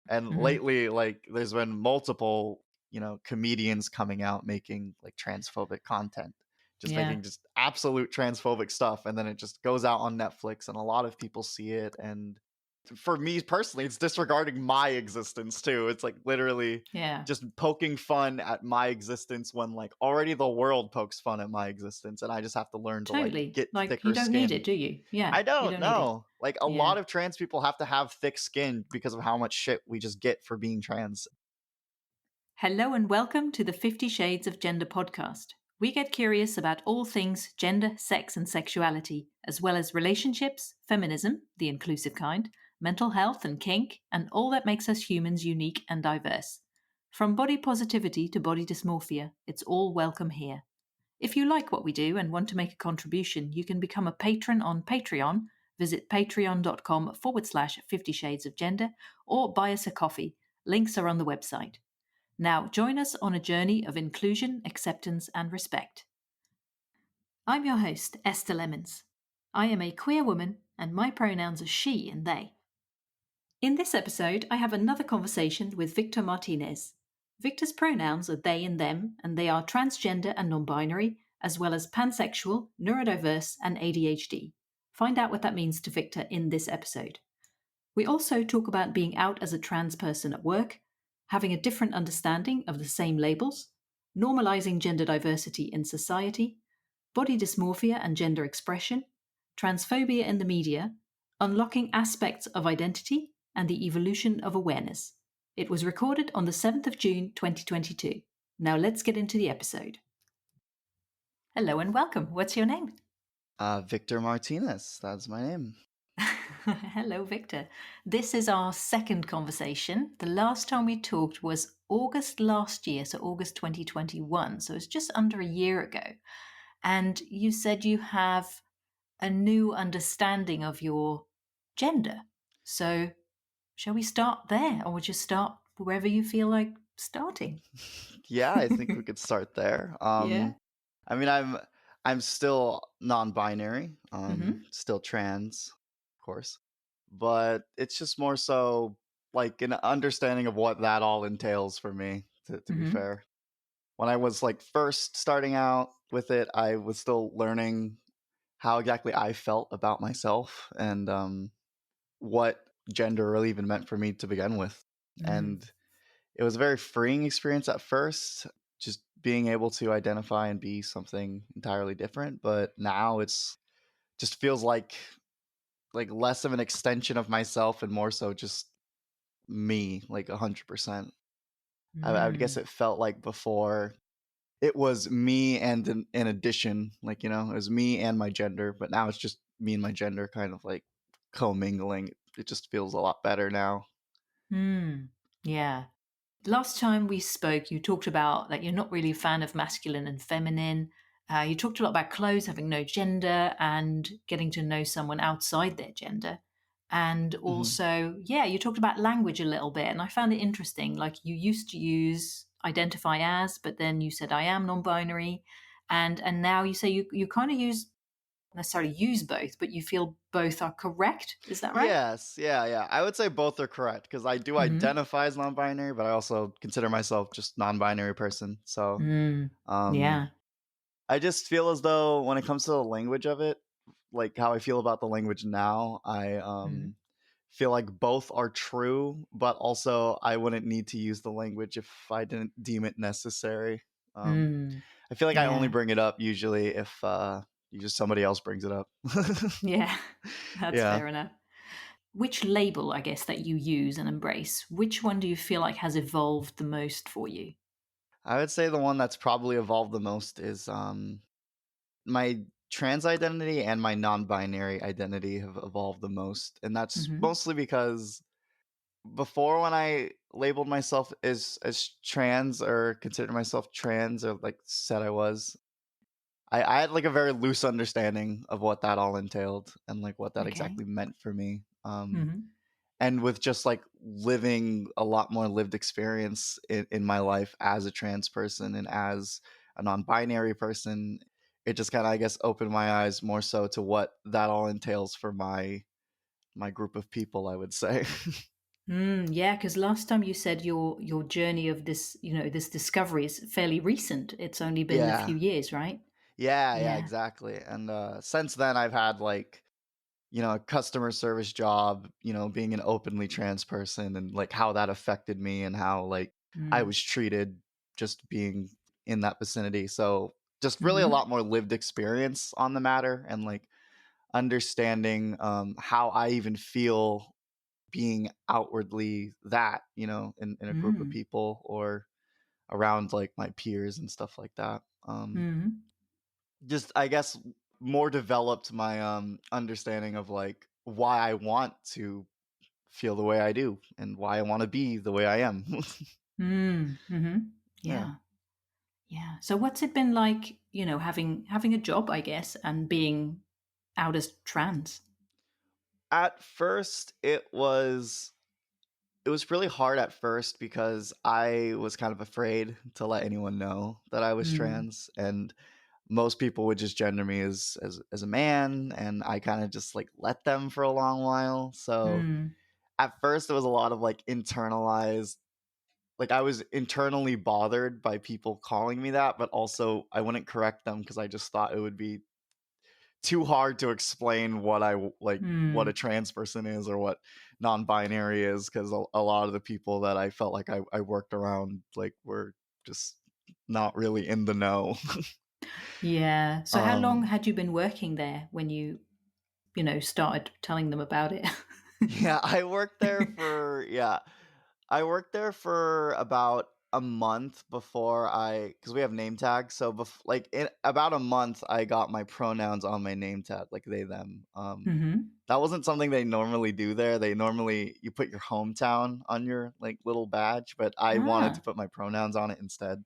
And lately, like, there's been multiple, comedians coming out making like transphobic content, just Yeah. making just absolute transphobic stuff, and then it just goes out on Netflix, and a lot of people see it. And for me personally, it's disregarding my existence too. It's like literally Yeah. just poking fun at my existence when like already the world pokes fun at my existence, and I just have to learn to like Totally. get Like, you thicker don't need skin. it, do you? Yeah. I You don't don't need it. know. Like a Yeah. lot of trans people have to have thick skin because of how much shit we just get for being trans. Hello and welcome to the 50 Shades of Gender podcast. We get curious about all things gender, sex, and sexuality, as well as relationships, feminism, the inclusive kind, mental health and kink, and all that makes us humans unique and diverse. From body positivity to body dysmorphia, it's all welcome here. If you like what we do and want to make a contribution, you can become a patron on Patreon. Visit patreon.com/50shadesofgender or buy us a coffee. Links are on the website. Now, join us on a journey of inclusion, acceptance, and respect. I'm your host, Esther Lemons. I am a queer woman, and my pronouns are she and they. In this episode, I have another conversation with Victor Martinez. Victor's pronouns are they and them, and they are transgender and non-binary, as well as pansexual, neurodiverse, and ADHD. Find out what that means to Victor in this episode. We also talk about being out as a trans person at work, having a different understanding of the same labels, normalising gender diversity in society, body dysmorphia and gender expression, transphobia in the media, unlocking aspects of identity, and the evolution of awareness. It was recorded on the 7th of June 2022. Now let's get into the episode. Hello and welcome. What's your name? Victor Martinez. That's my name. Hello, Victor. This is our second conversation. The last time we talked was August last year, so August 2021. So it's just under a year ago. And you said you have a new understanding of your gender. So shall we start there, or would you start wherever you feel like starting? Yeah, I think we could start there. Yeah. I mean, I'm still non-binary, still trans, of course, but it's just more so like an understanding of what that all entails for me. To be fair, when I was like first starting out with it, I was still learning how exactly I felt about myself and what gender really even meant for me to begin with. And it was a very freeing experience at first, just being able to identify and be something entirely different. But now it's just feels like less of an extension of myself and more so just me, like 100%. I would guess it felt like before it was me and in addition, like, it was me and my gender, but now it's just me and my gender kind of like commingling. It just feels a lot better now. Yeah. Last time we spoke, you talked about that you're not really a fan of masculine and feminine. You talked a lot about clothes having no gender and getting to know someone outside their gender. And also, you talked about language a little bit. And I found it interesting. Like, you used to use identify as, but then you said I am non-binary. And now you say you kind of necessarily use both, but you feel both are correct. Is that right? Yes, yeah. I would say both are correct because I do identify as non-binary, but I also consider myself just non-binary person. So, Yeah. I just feel as though when it comes to the language of it, like how I feel about the language now, I feel like both are true, but also I wouldn't need to use the language if I didn't deem it necessary. I feel like I only Yeah. bring it up usually if just somebody else brings it up. Yeah. That's Yeah. fair enough. Which label, I guess, that you use and embrace, which one do you feel like has evolved the most for you? I would say the one that's probably evolved the most is my trans identity and my non-binary identity have evolved the most, and that's mostly because before, when I labeled myself as trans or considered myself trans or like said I was, I had like a very loose understanding of what that all entailed and like what that exactly meant for me. And with just like living a lot more lived experience in my life as a trans person and as a non-binary person, it just kind of, I guess, opened my eyes more so to what that all entails for my group of people, I would say. Yeah, because last time you said your journey of this, this discovery is fairly recent. It's only been a Yeah. few years, right? Yeah, Yeah. exactly. And since then, I've had like, a customer service job, being an openly trans person and like how that affected me and how like I Mm. was treated just being in that vicinity. So just really a Mm-hmm. lot more lived experience on the matter and like understanding how I even feel being outwardly that, in a group of Mm. people or around like my peers and stuff like that. Mm. Just I guess more developed my understanding of like why I want to feel the way I do and why I want to be the way I am. Mm. Mm-hmm. Yeah. Yeah. Yeah. So what's it been like, having a job, I guess, and being out as trans? At first it was really hard at first because I was kind of afraid to let anyone know that I was Mm. trans and most people would just gender me as a man and I kind of just like let them for a long while. So Mm. at first it was a lot of like internalized like I was internally bothered by people calling me that, but also I wouldn't correct them because I just thought it would be too hard to explain like what a Mm. trans person is or what non-binary is because a lot of the people that I felt like I worked around like were just not really in the know. Yeah. So how long um had you been working there when you started telling them about it? yeah, I worked there for about a month before because we have name tags. So, like in about a month, I got my pronouns on my name tag, like they, them. Mm-hmm. That wasn't something they normally do there. They normally you put your hometown on your like little badge, but I wanted to Ah, put my pronouns on it instead.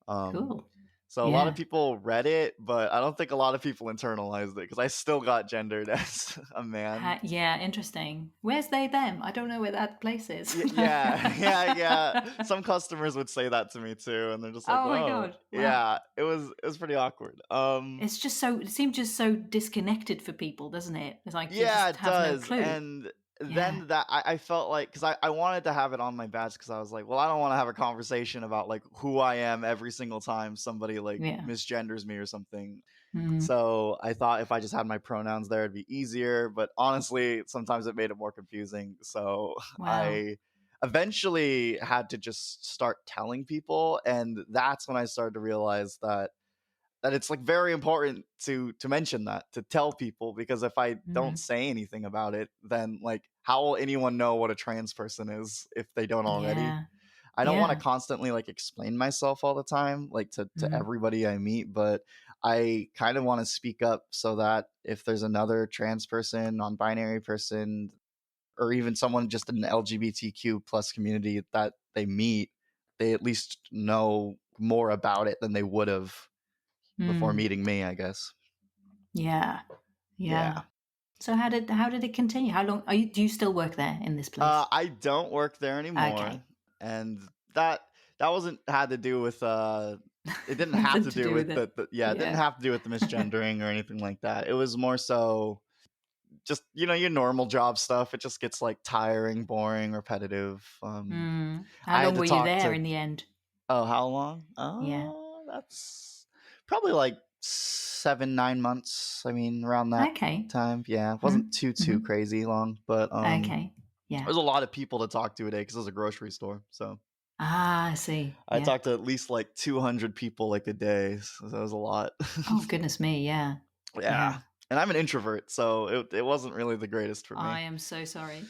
Um, cool. so a lot of Yeah. people read it, but I don't think a lot of people internalized it because I still got gendered as a man. Yeah, interesting. Where's they them? I don't know where that place is. Yeah, yeah. Some customers would say that to me too, and they're just like, Oh my "Oh, god. Wow. yeah." It was pretty awkward. It seems just so disconnected for people, doesn't it? It's like they Yeah, just it have no does. clue. And Yeah. then that I felt like because I wanted to have it on my badge because I was like, well, I don't want to have a conversation about like who I am every single time somebody like Yeah. misgenders me or something. Mm. So I thought if I just had my pronouns there, it'd be easier. But honestly, sometimes it made it more confusing. So Wow. I eventually had to just start telling people. And that's when I started to realize that it's like very important to mention that, to tell people, because if I don't Mm. say anything about it, then like how will anyone know what a trans person is if they don't already? Yeah. I don't want to Yeah. constantly like explain myself all the time, like to Mm. everybody I meet, but I kind of want to speak up so that if there's another trans person, non-binary person, or even someone just in the LGBTQ plus community that they meet, they at least know more about it than they would have before Mm. meeting me, I guess. Yeah. Yeah. Yeah. So how did it continue? How long do you still work there in this place? I don't work there anymore, Okay. and that that wasn't had to do with it didn't have Nothing to to do do with with it. it didn't Yeah. have to do with the misgendering or anything like that. It was more so just your normal job stuff. It just gets like tiring, boring, repetitive. Mm. How I had long to were you talk there to in the end? oh, how long? Yeah. That's probably like 7, 9 months. I mean, around that Okay. time. Yeah, it wasn't Mm. too Mhm. crazy long, but Okay. Yeah. there's a lot of people to talk to a day because it was a grocery store. So Ah, I see. I Yeah. talked to at least like 200 people like a day. So that was a lot. Oh, goodness me. Yeah. Yeah. Yeah. And I'm an introvert, so it wasn't really the greatest for I me. am so sorry.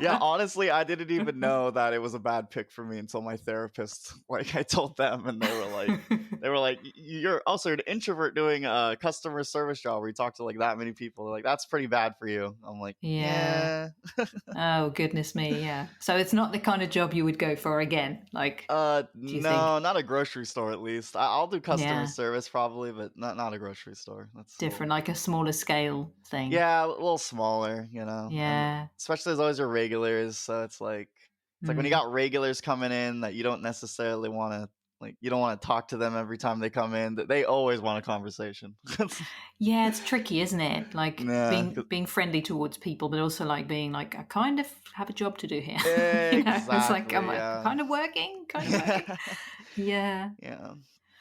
Yeah, honestly, I didn't even know that it was a bad pick for me until my therapist, like I told them and they were like, You're also an introvert doing a customer service job where you talk to like that many people. They're like, that's pretty bad for you." I'm like, Yeah. "Yeah." Oh, goodness me. Yeah. So it's not the kind of job you would go for again. Like, do you think? No, not a grocery store at least. I'll do customer Yeah. service probably, but not a grocery store. That's a Different, little like a smaller scale thing. yeah, a little smaller, and Yeah. especially there's always your regulars, so it's like when you Mm. got regulars coming in that you don't necessarily want to. Like, you don't want to talk to them every time they come in. They always want a conversation. Yeah, it's tricky, isn't it? Like Yeah, being friendly towards people, but also like being like, I kind of have a job to do here. It's like I'm exactly. Yeah. kind of working, kind of working. Yeah. Yeah.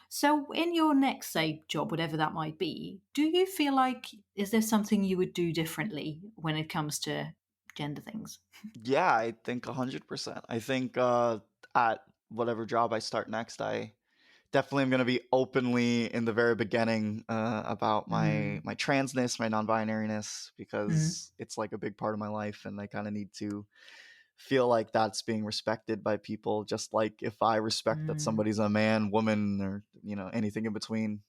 So, in your next, say, job, whatever that might be, do you feel like is there something you would do differently when it comes to gender things? Yeah, I think 100%. I think at whatever job I start next, I definitely am going to be openly in the very beginning about my Mm. my transness, my non-binariness, Mm. because it's like a big part of my life, and I kind of need to feel like that's being respected by people, just like if I respect that Mm. somebody's a man, woman, or anything in between.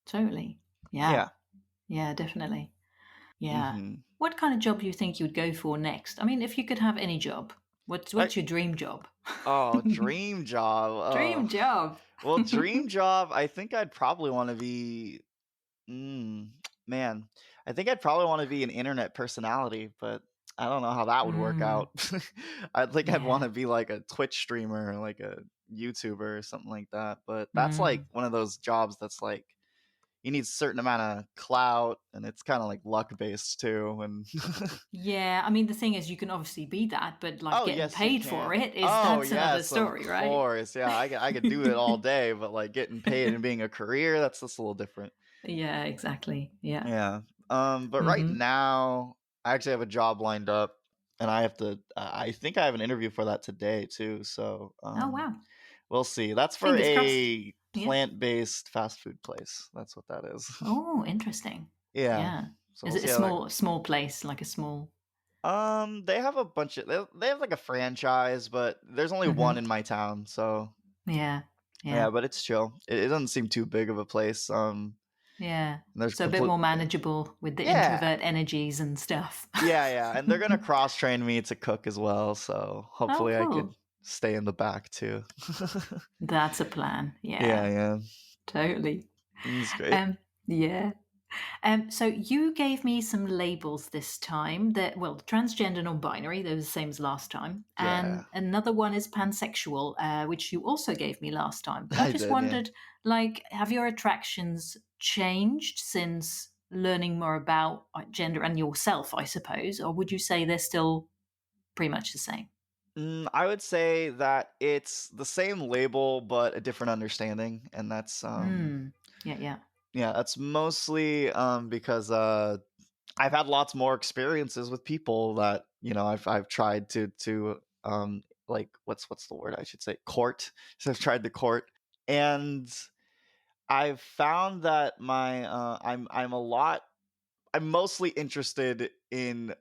Totally. Yeah. Yeah. Yeah, definitely. Yeah. Hmm. What kind of job do you think you would go for next? I mean, if you could have any job, I what's your dream job? Oh, dream job. Dream Oh, job. well, dream job. I think I'd probably want to be. Mm, man, I think I'd probably want to be an internet personality, but I don't know how that would work Mm. out. I think I'd want Yeah. to be like a Twitch streamer or like a YouTuber or something like that. But that's like Mm. one of those jobs that's like you need a certain amount of clout, and it's kind of like luck based too. And Yeah, I mean the thing is you can obviously be that, but like oh getting yes, you paid for can. it is Oh that's another yes, of story, right? course. Yeah, I could do it all day, but like getting paid and being a career, that's just a little different. Yeah, exactly. Yeah. Yeah. But right Mhm. now, I actually have a job lined up, and I have to. I think I have an interview for that today too. So, Oh, wow. we'll see. That's for Fingers crossed. a Yeah. plant-based fast food place. That's what that is. Oh, interesting. Yeah. Yeah. So Is we'll it a see how that. small place, like a small They have a bunch of. They have like a franchise, but there's only one Mhm. in my town. So Yeah. yeah, Yeah. but it's chill. It doesn't seem too big of a place. Yeah. And there's So a bit complete. more manageable with the Yeah. introvert energies and stuff. Yeah, yeah, and they're gonna cross train me to cook as well, so Oh, hopefully I could cool. stay in the back too. That's a plan. Yeah, Yeah. yeah, Totally. it's great. Um yeah. So you gave me some labels this time that, well, transgender, non-binary, they're the same as last time, Yeah, and another one is pansexual, which you also gave me last time. But I I just did. Yeah. wondered, like, have your attractions changed since learning more about gender and yourself? I suppose, or would you say they're still pretty much the same? I would say that it's the same label but a different understanding, and that's Hmm. Yeah. Yeah. yeah, that's mostly because I've had lots more experiences with people that I've tried to like what's the word I should say court. So I've tried to court, and I've found that I'm mostly interested in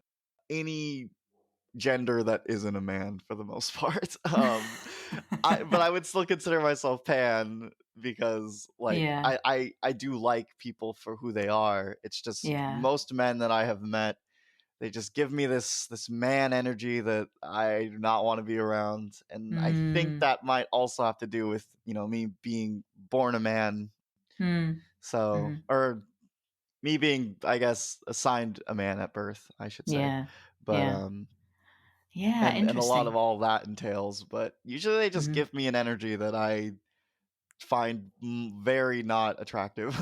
any gender that isn't a man for the most part. But I would still consider myself pan because like Yeah. I do like people for who they are. It's just Yeah. most men that I have met, they just give me this man energy that I do not want to be around. And I think Hmm. that might also have to do with, me being born a man. Hmm. So, Hmm. or me being, I guess, assigned a man at birth, I should say. Yeah. But Yeah. Yeah. and a lot of Interesting. all that entails. But usually they just Hmm. give me an energy that I find very not attractive.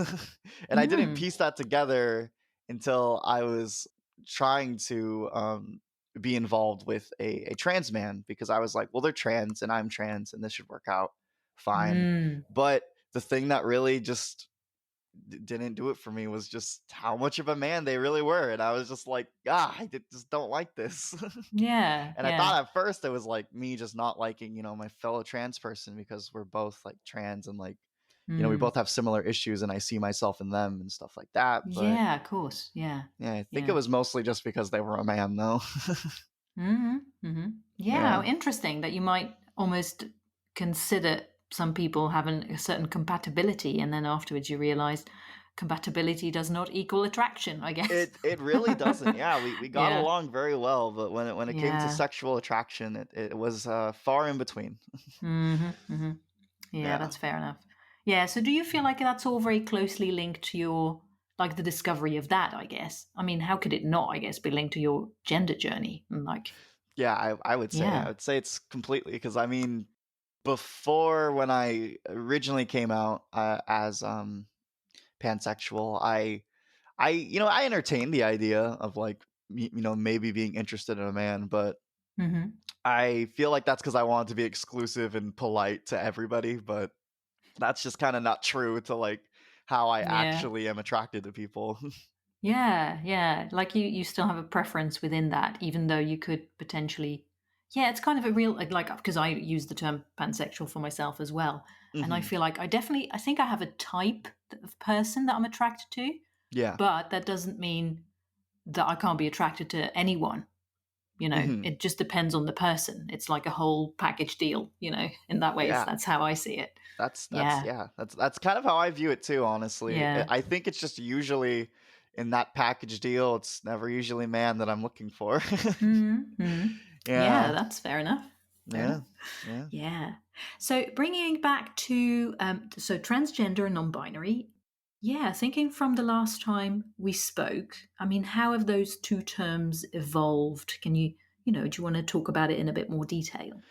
And I didn't Hmm. piece that together until I was trying to be involved with a trans man, because I was like, well, they're trans and I'm trans and this should work out fine. Mm. But the thing that really just didn't do it for me was just how much of a man they really were, and I was just like, just don't like this. Yeah, And I thought yeah. at first it was like me just not liking my fellow trans person because we're both like trans, and like we Mm. both have similar issues and I see myself in them and stuff like that. But Yeah, of course. Yeah. yeah, I think it Yeah. was mostly just because they were a man though. Mhm. Mhm. Yeah, Yeah. how interesting that you might almost consider some people having a certain compatibility and then afterwards you realize compatibility does not equal attraction, I guess. It really doesn't. Yeah, we got Yeah. along very well, but when it came to Yeah. sexual attraction, it was far in between. Mhm. Mhm. Yeah, Yeah. that's fair enough. Yeah, so do you feel like that's all very closely linked to your like the discovery of that, I guess? I mean, how could it not, I guess, be linked to your gender journey? And like, Yeah, I would say yeah. it's completely, because I mean, before, when I originally came out as pansexual, I entertained the idea of like maybe being interested in a man, but Hmm. I feel like that's because I wanted to be exclusive and polite to everybody, but that's just kind of not true to like how I Yeah. actually am attracted to people. Yeah, yeah. Like you still have a preference within that, even though you could potentially. Yeah, it's kind of a real like because I use the term pansexual for myself as well, and I Hmm. feel like I think I have a type of person that I'm attracted to, Yeah. but that doesn't mean that I can't be attracted to anyone. Hmm. It just depends on the person. It's like a whole package deal. In that way, Yeah. that's how I see it. That's Yeah, yeah. That's kind of how I view it too. Honestly, yeah. I think it's just usually in that package deal. It's never usually man that I'm looking for. Mm-hmm. Yeah, Yeah. that's fair enough. Fair Yeah. enough. Yeah. Yeah. So bringing back to so transgender and non-binary. Yeah, thinking from the last time we spoke, I mean, how have those two terms evolved? Can do you want to talk about it in a bit more detail?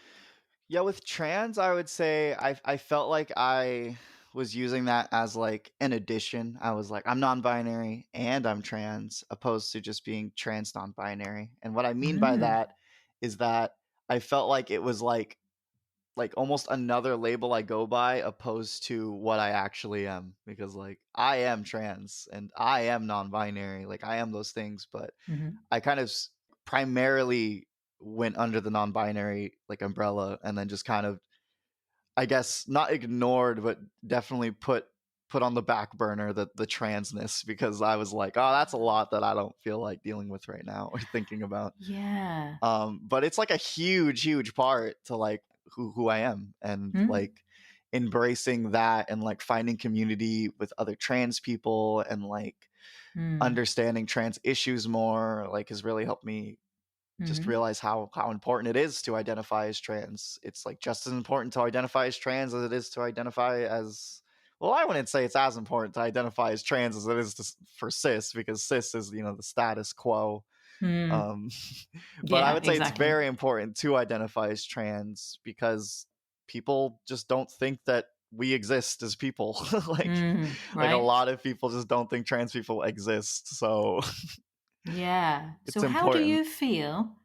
Yeah, with trans, I would say I felt like I was using that as like an addition. I was like, I'm non-binary and I'm trans, opposed to just being trans non-binary. And what I mean by Mm, that is that I felt like it was like almost another label I go by opposed to what I actually am. Because like I am trans and I am non-binary. Like I am those things, but mm-hmm, I kind of primarily went under the non-binary like umbrella and then just kind of, I guess, not ignored, but definitely put on the back burner the transness, because I was like, oh, that's a lot that I don't feel like dealing with right now or thinking about. yeah. But it's like a huge part to like who I am, and Mm, like embracing that and like finding community with other trans people and like mm, understanding trans issues more like has really helped me just mm-hmm, realize how important it is to identify as trans. It's like just as important to identify as trans as it is to identify as, well, I wouldn't say it's as important to identify as trans as it is for cis, because cis is the status quo. mm. Um, but I Yeah, would say it's exactly. very important to identify as trans because people just don't think that we exist as people. Mm, like a right. lot of people just don't think trans people exist. So Yeah. it's So how do important. you feel?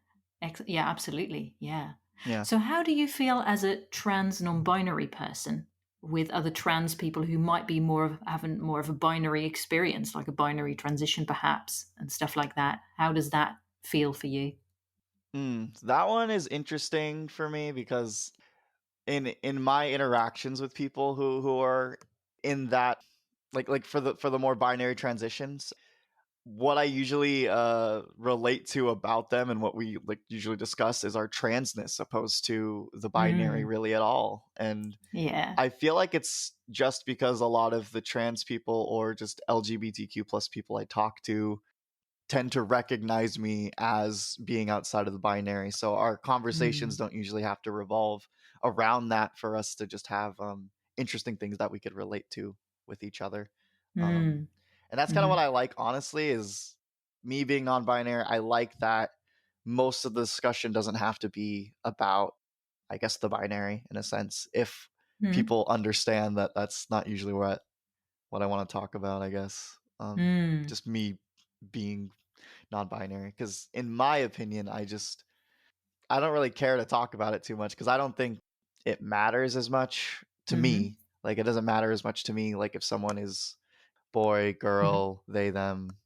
Yeah, absolutely. Yeah. Yeah. So how do you feel as a trans non-binary person with other trans people who might be having more of a binary experience, like a binary transition perhaps, and stuff like that? How does that feel for you? That one is interesting for me because in my interactions with people who are in that, like for the more binary transitions, what I usually relate to about them and what we like usually discuss is our transness opposed to the binary Mm, really at all. And yeah. I feel like it's just because a lot of the trans people or just LGBTQ plus people I talk to tend to recognize me as being outside of the binary. So our conversations Mm, don't usually have to revolve around that for us to just have interesting things that we could relate to with each other. Um, mm, and that's kind of what mm, I like, honestly, is me being non-binary. I like that most of the discussion doesn't have to be about, I guess, the binary in a sense. If mm, people understand that that's not usually what I want to talk about, I guess. mm, Just me being non-binary, because in my opinion I don't really care to talk about it too much because I don't think it matters as much to mm-hmm, me. Like it doesn't matter as much to me like if someone is boy, mm-hmm. girl, they, them.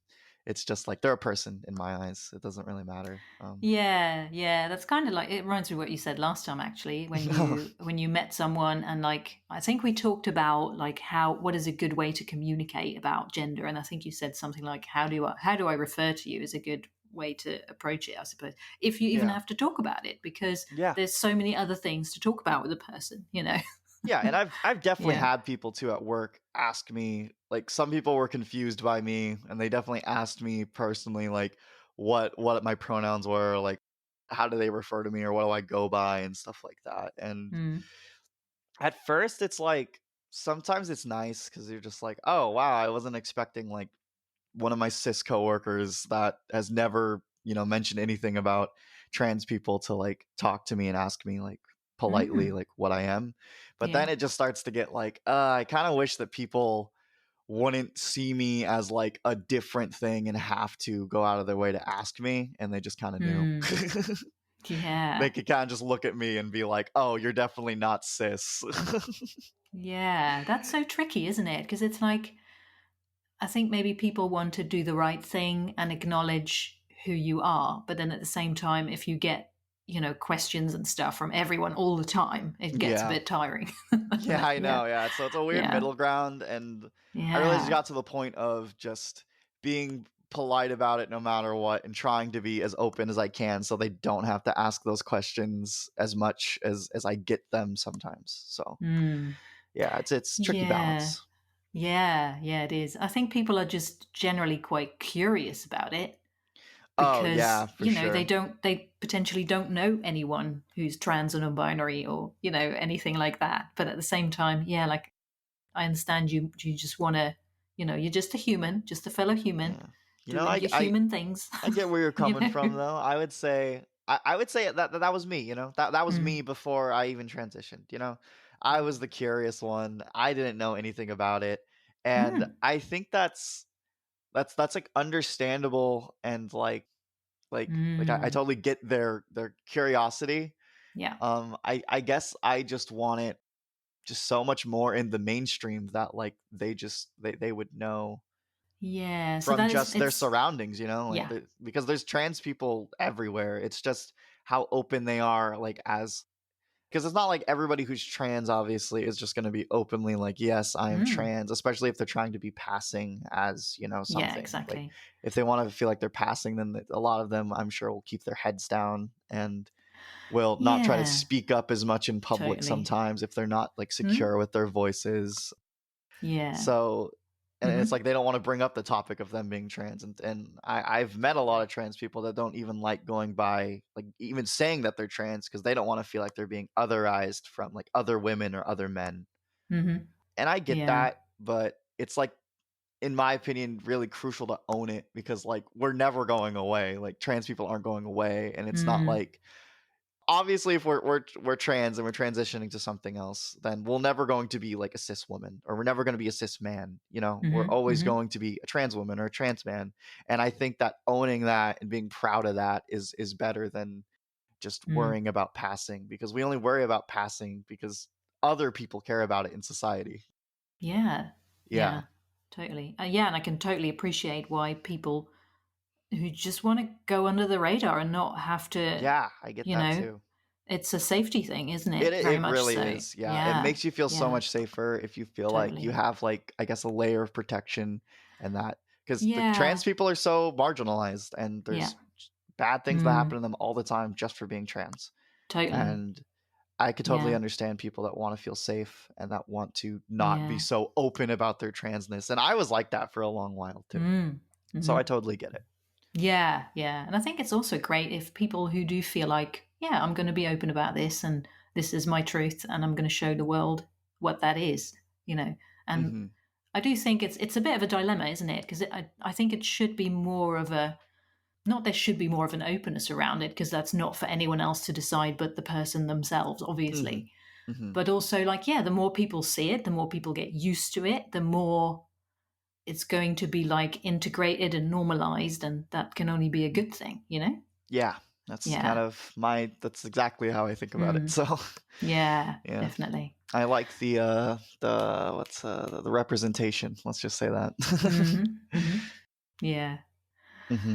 It's just like they're a person in my eyes. It doesn't really matter. Yeah, yeah, that's kind of like it reminds me of what you said last time actually when you met someone and like I think we talked about like what is a good way to communicate about gender and I think you said something like how do I refer to you is a good way to approach it I suppose if you even Yeah. have to talk about it because Yeah. there's so many other things to talk about with a person. Yeah, and I've definitely Yeah. had people too at work ask me, like some people were confused by me and they definitely asked me personally like what my pronouns were, like how do they refer to me or what do I go by and stuff like that. And Mm. at first it's like sometimes it's nice cuz you're just like, "Oh, wow, I wasn't expecting like one of my cis coworkers that has never, mentioned anything about trans people to like talk to me and ask me like politely Mm. like what I am. But Yeah. then it just starts to get like, I kind of wish that people wouldn't see me as like a different thing and have to go out of their way to ask me, and they just kind of knew. Mm. They Yeah. could kind of just look at me and be like, "Oh, you're definitely not cis." Yeah. That's so tricky, isn't it? Because it's like, I think maybe people want to do the right thing and acknowledge who you are, but then at the same time, if you get, questions and stuff from everyone all the time, it gets a Yeah. bit tiring. Yeah, I Yeah. know. Yeah, so it's a weird Yeah. middle ground, and I really just Yeah. got to the point of just being polite about it no matter what, and trying to be as open as I can, so they don't have to ask those questions as much as I get them sometimes. So Mm. yeah, it's tricky Yeah. balance. Yeah. Yeah, it is. I think people are just generally quite curious about it Oh yeah, because, for sure. they potentially don't know anyone who's trans or non-binary or, anything like that. But at the same time, yeah, like I understand you just want to, you're just a human, just a fellow human Yeah, you know, doing your human things, I get where you're you coming from, know. though. I would say that was me. That was Mm. me before I even transitioned. I was the curious one. I didn't know anything about it, and Mm. I think that's like understandable, and I Mm. totally get their curiosity. Yeah. I guess I just want it just so much more in the mainstream that like they would know Yeah. So from that is just their it's surroundings, like yeah. because there's trans people everywhere. It's just how open they are, like as because it's not like everybody who's trans obviously is just going to be openly like, yes, I am Mm. trans, especially if they're trying to be passing as Yeah, something. Like exactly. if they want to feel like they're passing, then a lot of them I'm sure will keep their heads down and will not try to Yeah, speak up as much in public totally. sometimes if they're not like Mm? secure with their voices. Yeah. So, and it's Mhm. like they don't want to bring up the topic of them being trans, and I've met a lot of trans people that don't even like going by like even saying that they're trans because they don't want to feel like they're being otherized from like other women or other men. Mhm. And I get Yeah. that, but it's like in my opinion really crucial to own it because like we're never going away. Like trans people aren't going away, and it's not Mm. like obviously if we're trans and we're transitioning to something else, then we're never going to be like a cis woman, or we're never going to be a cis man. We're Mhm. always Mhm. going to be a trans woman or a trans man. And I think that owning that and being proud of that is better than just Mm. worrying about passing, because we only worry about passing because other people care about it in society. Yeah. Yeah. Yeah. Totally. Yeah, and I can totally appreciate why people who just want to go under the radar and not have to, Yeah, I get you that know, too. it's a safety thing, isn't It it? Very it much really so. is. Yeah, it Yeah. makes you feel so Yeah. much safer if you feel like you Totally. have like I guess a layer of protection, and that because the trans Yeah. people are so marginalized, and Yeah. there's bad things that happen Mm. to them all the time just for being trans. Totally. And I could totally Yeah. understand people that want to feel safe and that want to not be Yeah. so open about their transness. And I was like that for a long while too. Mm. So I Mhm. totally get it. Yeah, yeah. And I think it's also great if people who do feel like, yeah, I'm going to be open about this and this is my truth and I'm going to show the world what that is, you know. And Hmm. I do think it's a bit of a dilemma, isn't it? Because I think it should be more of a not there should be more of an openness around it because that's not for anyone else to decide but the person themselves, Hmm. obviously. Hmm. But also like, yeah, the more people see it, the more people get used to it, the more it's going to be like integrated and normalized, and that can only be a good thing, you know? Yeah, Yeah. that's exactly how I think about it. Mm. So Yeah, yeah. definitely. I like the what's the representation. Let's just say that. Mhm. Mhm. Yeah. Hmm.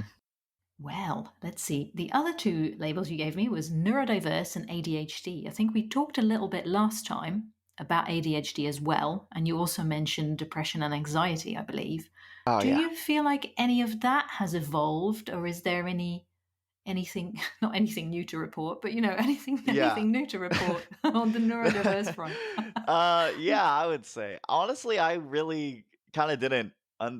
Well, let's see. The other two labels you gave me was neurodiverse and ADHD. I think we talked a little bit last time about ADHD as well, and you also mentioned depression and anxiety, I believe. Oh Do yeah, you feel like any of that has evolved, or is there anything not anything new to report, but anything yeah. anything new to report on the neurodiverse front? Yeah, I would say honestly, I really kind of didn't.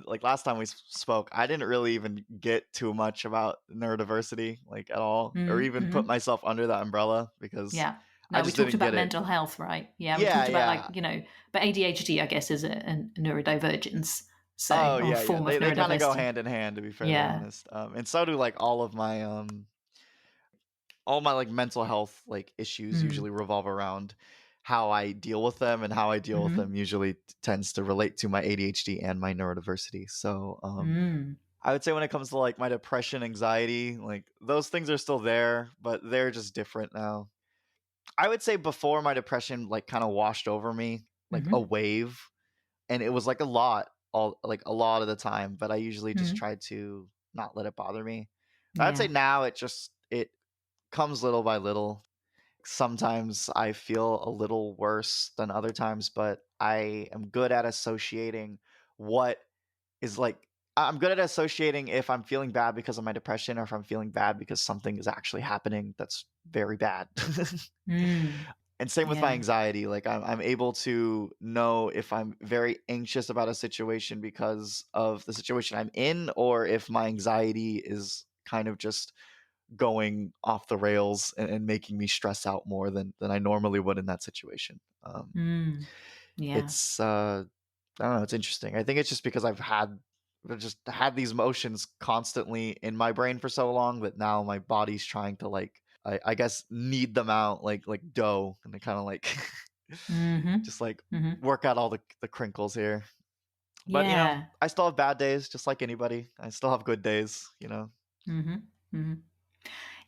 Like last time we spoke, I didn't really even get too much about neurodiversity, like at all, or even put Mm-hmm. myself under that umbrella because Yeah. I No, we just talked didn't about get it. mental health, right? Yeah, we Yeah, talked about yeah. but ADHD, I guess, is a neurodivergence, so Oh or a yeah, yeah. form of They kind of go neurodiversity. hand in hand, to be fairly Yeah. honest. And so do like all of my all my like mental health like issues Mm. usually revolve around how I deal with them, and how I deal with Mhm. them usually tends to relate to my ADHD and my neurodiversity. So Mm. I would say when it comes to like my depression, anxiety, like those things are still there, but they're just different now. I would say before my depression like kind of washed over me like a Mhm. wave, and it was like a lot, all like a lot of the time, but I usually just Mhm. try to not let it bother me. I'd say Yeah. now it comes little by little. Sometimes I feel a little worse than other times, but I am good at associating what is like I'm good at associating if I'm feeling bad because of my depression, or if I'm feeling bad because something is actually happening that's very bad. Mm. And same with my Yeah. anxiety. Like I'm able to know if I'm very anxious about a situation because of the situation I'm in, or if my anxiety is kind of just going off the rails and making me stress out more than I normally would in that situation. Mm. Yeah. It's I don't know, it's interesting. I think it's just because I've just had these motions constantly in my brain for so long that now my body's trying to like I guess knead them out like dough, and to kind of like Mhm. just like Mhm. work out all the crinkles here. But Yeah. I still have bad days just like anybody. I still have good days. Mhm. Mhm.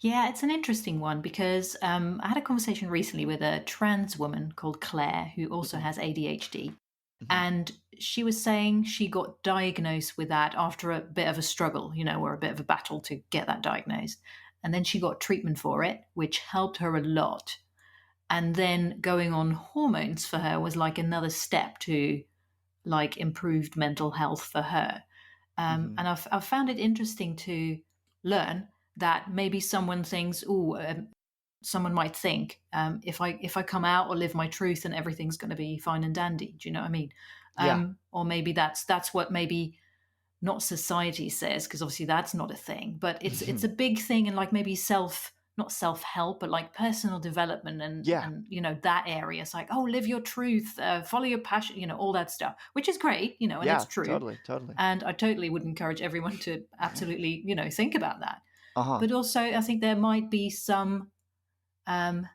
Yeah, it's an interesting one because I had a conversation recently with a trans woman called Claire who also Hmm. has ADHD. Hmm. And she was saying she got diagnosed with that after a bit of a struggle, or a bit of a battle to get that diagnosed. And then she got treatment for it, which helped her a lot. And then going on hormones for her was like another step to like improved mental health for her. Hmm. And I've found it interesting to learn that maybe someone might think if I come out or live my truth, then everything's going to be fine and dandy. Do you know what I mean? Yeah. Or maybe that's what maybe not society says, because obviously that's not a thing, but it's a big thing, and like maybe not self-help, but like personal development and Yeah. and that area. It's like, oh, live your truth, follow your passion, all that stuff, which is great, and it's Yeah, true. totally, totally. And I totally would encourage everyone to absolutely think about that. Uh-huh. But also I think there might be some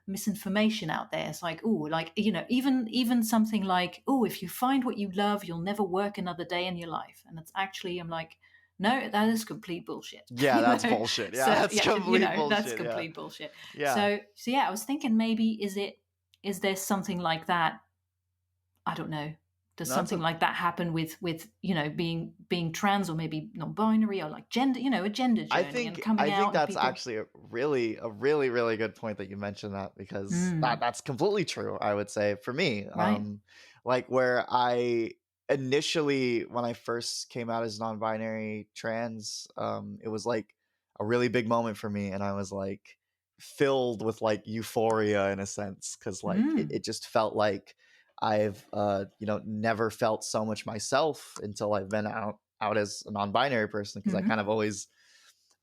misinformation out there. It's like, oh, like even something like, oh, if you find what you love, you'll never work another day in your life. And it's actually, I'm like, no, that is complete bullshit. Yeah, that's bullshit. Yeah, So that's yeah, complete that's bullshit. Yeah. complete bullshit. Yeah. So yeah, I was thinking maybe is there something like that? I don't know. Does No, that's something a like that happen with being trans, or maybe non-binary, or like gender, a gender journey and coming I think out and that's people. actually a really good point that you mentioned that, because Mm, that's completely true, I would say, for me. right. Like where I initially, when I first came out as non-binary trans, it was like a really big moment for me, and I was like filled with like euphoria in a sense, because like Mm, it just felt like I've never felt so much myself until I've been out as a non-binary person, because I kind mm-hmm, of always,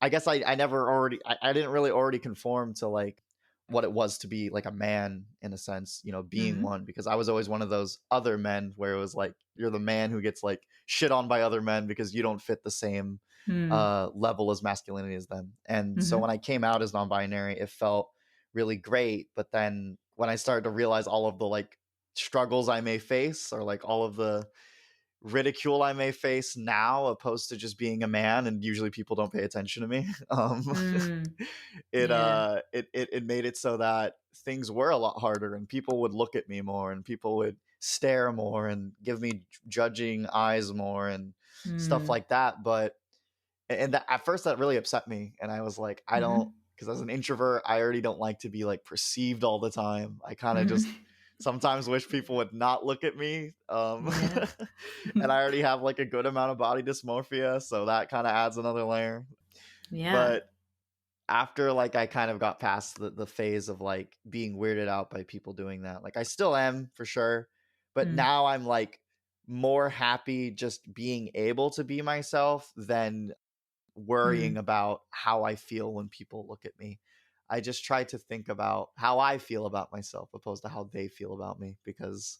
I guess I never already I didn't really already conform to like what it was to be like a man, in a sense, being mm-hmm, one, because I was always one of those other men where it was like you're the man who gets like shit on by other men because you don't fit the same mm, level as masculinity as them. And so mm-hmm, when I came out as non-binary, it felt really great. But then when I started to realize all of the like struggles I may face, or like all of the ridicule I may face now, opposed to just being a man, and usually people don't pay attention to me. mm, It yeah, it made it so that things were a lot harder, and people would look at me more, and people would stare more and give me judging eyes more, and stuff mm, like that. But and that, at first, that really upset me, and I was like, I don't, mm-hmm, because as an introvert, I already don't like to be like perceived all the time. I kind of just mm-hmm, sometimes wish people would not look at me. yeah, And I already have like a good amount of body dysmorphia, so that kind of adds another layer. yeah, But after like I kind of got past the phase of like being weirded out by people doing that, like I still am for sure, but mm, now I'm like more happy just being able to be myself than worrying mm, about how I feel when people look at me. I just try to think about how I feel about myself opposed to how they feel about me, because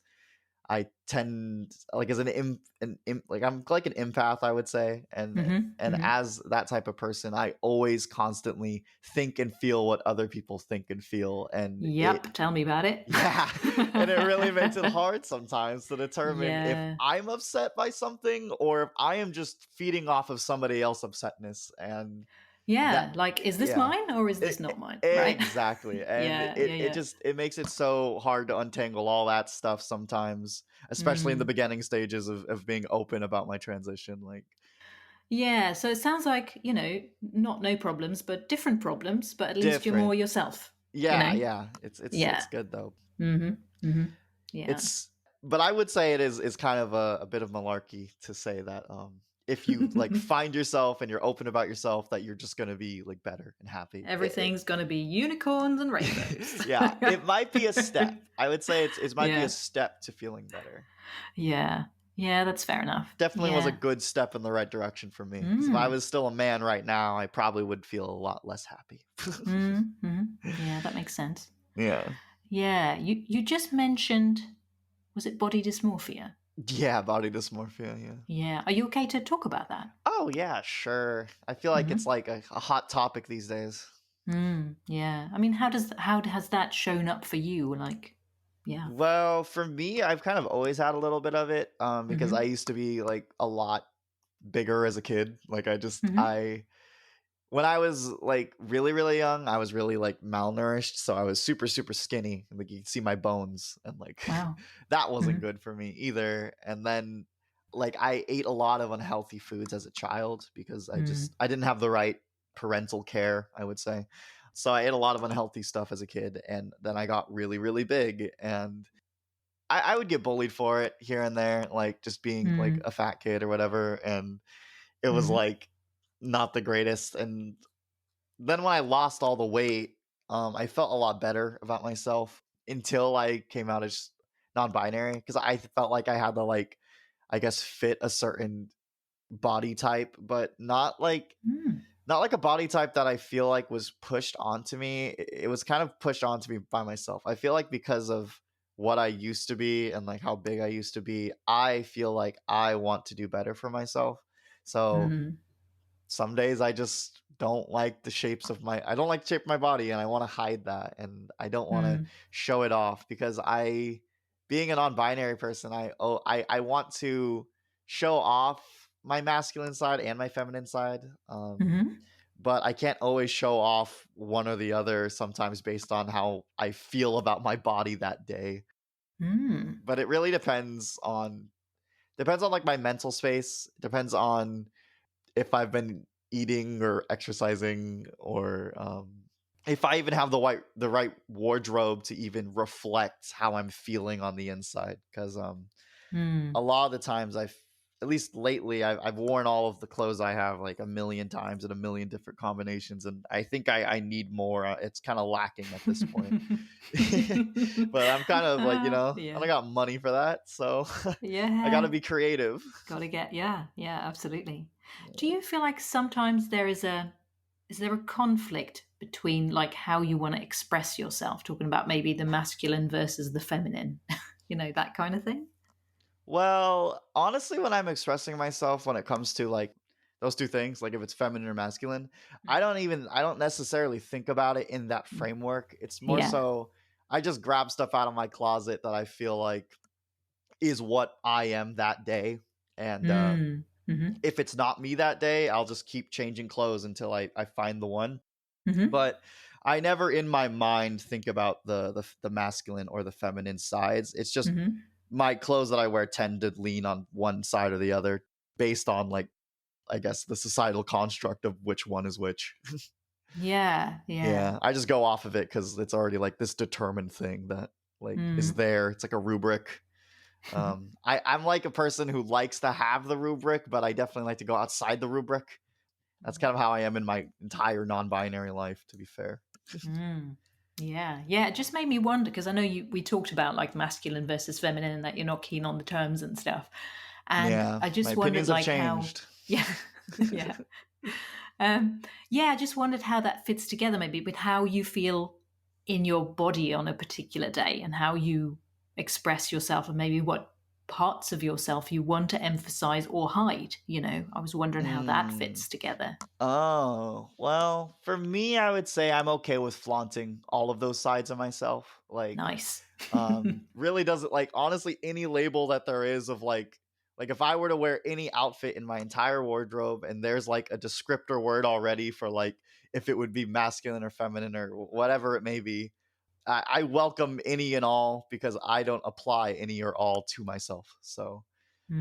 I tend like as like I'm like an empath, I would say, and Mm-hmm. as that type of person, I always constantly think and feel what other people think and feel, and Yep. Tell me about it. yeah, and it really makes it hard sometimes to determine if Yeah. I'm upset by something or if I am just feeding off of somebody else's upsetness, and that Yeah. Like, is this yeah. mine or is this not mine? Right? Exactly. And Yeah. it, Yeah. it Yeah. just it makes it so hard to untangle all that stuff sometimes, especially in the Mm. beginning stages of being open about my transition. Like Yeah. So it sounds like, not no problems, but different problems, but at least you're more different. yourself, you Yeah, know? yeah. It's Yeah. good though. Mm-hmm. Mm-hmm. Yeah. It's but I would say it is kind of a bit of malarkey to say that if you like find yourself and you're open about yourself that you're just gonna be like better and happy. Everything's going to be unicorns and rainbows. Yeah, it might be a step. I would say it might be a Yeah. step to feeling better. Yeah. Yeah, that's fair enough. Definitely was a Yeah. good step in the right direction for me. Because if I Mm. was still a man right now, I probably would feel a lot less happy. Mm-hmm. Yeah, that makes sense. Yeah. Yeah. You just mentioned, was it body dysmorphia? Yeah, body dysmorphia, yeah. Yeah. Are you okay to talk about that? Oh, yeah, sure. I feel like it's Mm-hmm. like a hot topic these days. Yeah. I mean, how has that shown up for you? Like, yeah. Well, for me, I've kind of always had a little bit of it because I Mm-hmm. used to be like a lot bigger as a kid. Like Mm-hmm. when I was like really, really young, I was really like malnourished. So I was super, super skinny. Like you can see my bones and like Wow. that wasn't Mm-hmm. good for me either. And then like I ate a lot of unhealthy foods as a child because I didn't have the right parental care, I would say. So I ate a lot of unhealthy stuff as a kid. And then I got really, really big. And I would get bullied for it here and there, like just being like Mm-hmm. a fat kid or whatever. And it was Mm-hmm. like not the greatest. And then when I lost all the weight, I felt a lot better about myself until I came out as non-binary because I felt like I had to like, I guess, fit a certain body type, but not like a body type that I feel like was pushed onto me. It was kind of pushed onto me by myself. I feel like because of what I used to be and like how big I used to be, I feel like I want to do better for myself. So Mm-hmm. some days I just don't like the shapes of my I don't like the shape of my body and I want to hide that and I don't want to Mm-hmm. show it off because I being a non-binary person, I want to show off my masculine side and my feminine side. Mm-hmm. But I can't always show off one or the other sometimes based on how I feel about my body that day. Mm-hmm. But it really depends on like my mental space, depends on if I've been eating or exercising or if I even have the right wardrobe to even reflect how I'm feeling on the inside because a lot of the times at least lately I've worn all of the clothes I have like a million times in a million different combinations and I think I need more. It's kind of lacking at this point. But I'm kind of like, I Yeah. don't got money for that, so I got to Yeah. be creative. Gotta get, yeah. Yeah, absolutely. Do you feel like sometimes is there a conflict between like how you want to express yourself, talking about maybe the masculine versus the feminine, that kind of thing? Well, honestly, when I'm expressing myself when it comes to like those two things, like if it's feminine or masculine, I don't necessarily think about it in that framework. It's more Yeah. so I just grab stuff out of my closet that I feel like is what I am that day. And Mm-hmm. if it's not me that day, I'll just keep changing clothes until I find the one. Mm-hmm. But I never in my mind think about the masculine or the feminine sides. It's just Mm-hmm. my clothes that I wear tend to lean on one side or the other based on like I guess the societal construct of which one is which. Yeah. Yeah. Yeah, I just go off of it because it's already like this determined thing that like is Mm. there. It's like a rubric. I'm like a person who likes to have the rubric, but I definitely like to go outside the rubric. That's kind of how I am in my entire non-binary life, to be fair. Mm. Yeah, yeah. It just made me wonder because I know we talked about like masculine versus feminine and that you're not keen on the terms and stuff. And Yeah, I my just wondered opinions have like how, changed. yeah, yeah, yeah. I just wondered how that fits together, maybe with how you feel in your body on a particular day and how you express yourself, and maybe what parts of yourself you want to emphasize or hide. I was wondering how that Mm. fits together. Oh, well, for me, I would say I'm okay with flaunting all of those sides of myself. Nice. Really doesn't like honestly any label that there is of like if I were to wear any outfit in my entire wardrobe and there's like a descriptor word already for like if it would be masculine or feminine or whatever it may be, I welcome any and all because I don't apply any or all to myself. So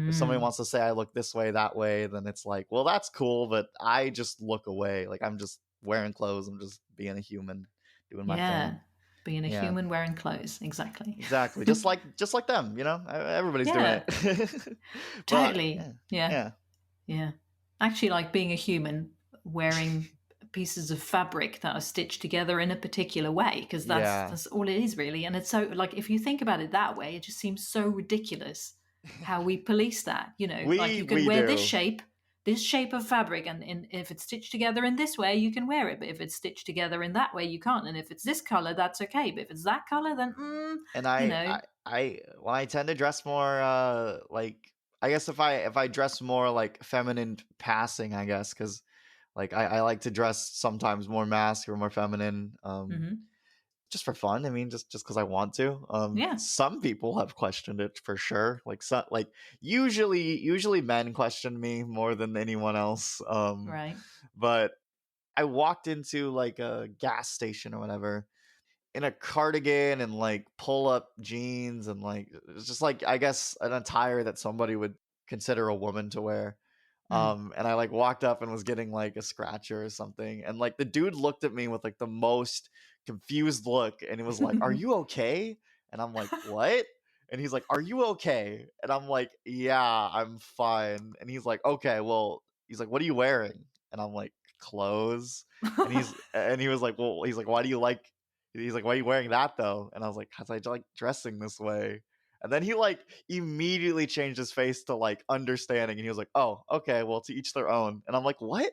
if somebody Mm, wants to say I look this way, that way, then it's like, well, that's cool, but I just look away. Like I'm just wearing clothes. I'm just being a human, doing my yeah. thing. Being a Yeah, human wearing clothes. Exactly. exactly. Just like them, everybody's doing Yeah, it. But totally. yeah, Yeah. yeah, Yeah. Actually, like being a human wearing pieces of fabric that are stitched together in a particular way, because that's yeah. that's all it is really. And it's so like if you think about it that way, it just seems so ridiculous how we police that. Like we you can we wear do. this shape of fabric, and if it's stitched together in this way, you can wear it. But if it's stitched together in that way, you can't. And if it's this color, that's okay. But if it's that color, then And you I, know. I, I, when I tend to dress more, like I guess if I dress more like feminine passing, I guess, because like I like to dress sometimes more masc or more feminine, Hmm. just for fun. I mean, just because I want to. Yeah. Some people have questioned it for sure. Like usually men question me more than anyone else. Right. But I walked into like a gas station or whatever in a cardigan and like pull up jeans and like it's just like I guess an attire that somebody would consider a woman to wear. Mm. And I like walked up and was getting like a scratcher or something. And like the dude looked at me with like the most confused look and he was like, "Are you okay?" And I'm like, "What?" And he's like, "Are you okay?" And I'm like, "Yeah, I'm fine." And he's like, "Okay, well," he's like, "What are you wearing?" And I'm like, "Clothes." And he was like, "Well," he's like, "Why are you wearing that though?" And I was like, "Cause I like dressing this way." And then he like immediately changed his face to like understanding, and he was like, "Oh, okay, well, to each their own." And I'm like, "What?"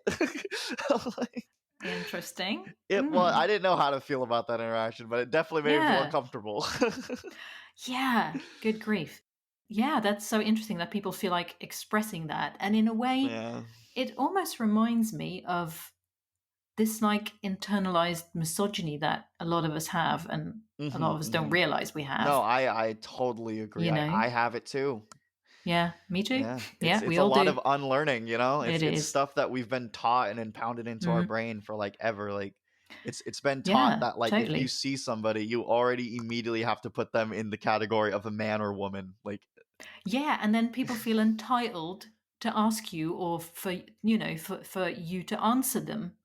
I'm like, Interesting. well, I didn't know how to feel about that interaction, but it definitely made me feel Yeah. uncomfortable. Yeah. Good grief. Yeah, that's so interesting that people feel like expressing that. And in a way, Yeah. it almost reminds me of this like internalized misogyny that a lot of us have and a lot Hmm. of us don't Hmm. realize we No, have, I totally agree. you know? I have it too. Yeah, me too. Yeah, it's Yeah, it's we a all lot do. of unlearning, It It's is. stuff that we've been taught and impounded into our Mhm. brain for like ever. Like it's been taught Yeah, that like if you totally. see somebody, you already immediately have to put them in the category of a man or woman. Like Yeah, and then people feel entitled to ask you or for you to answer them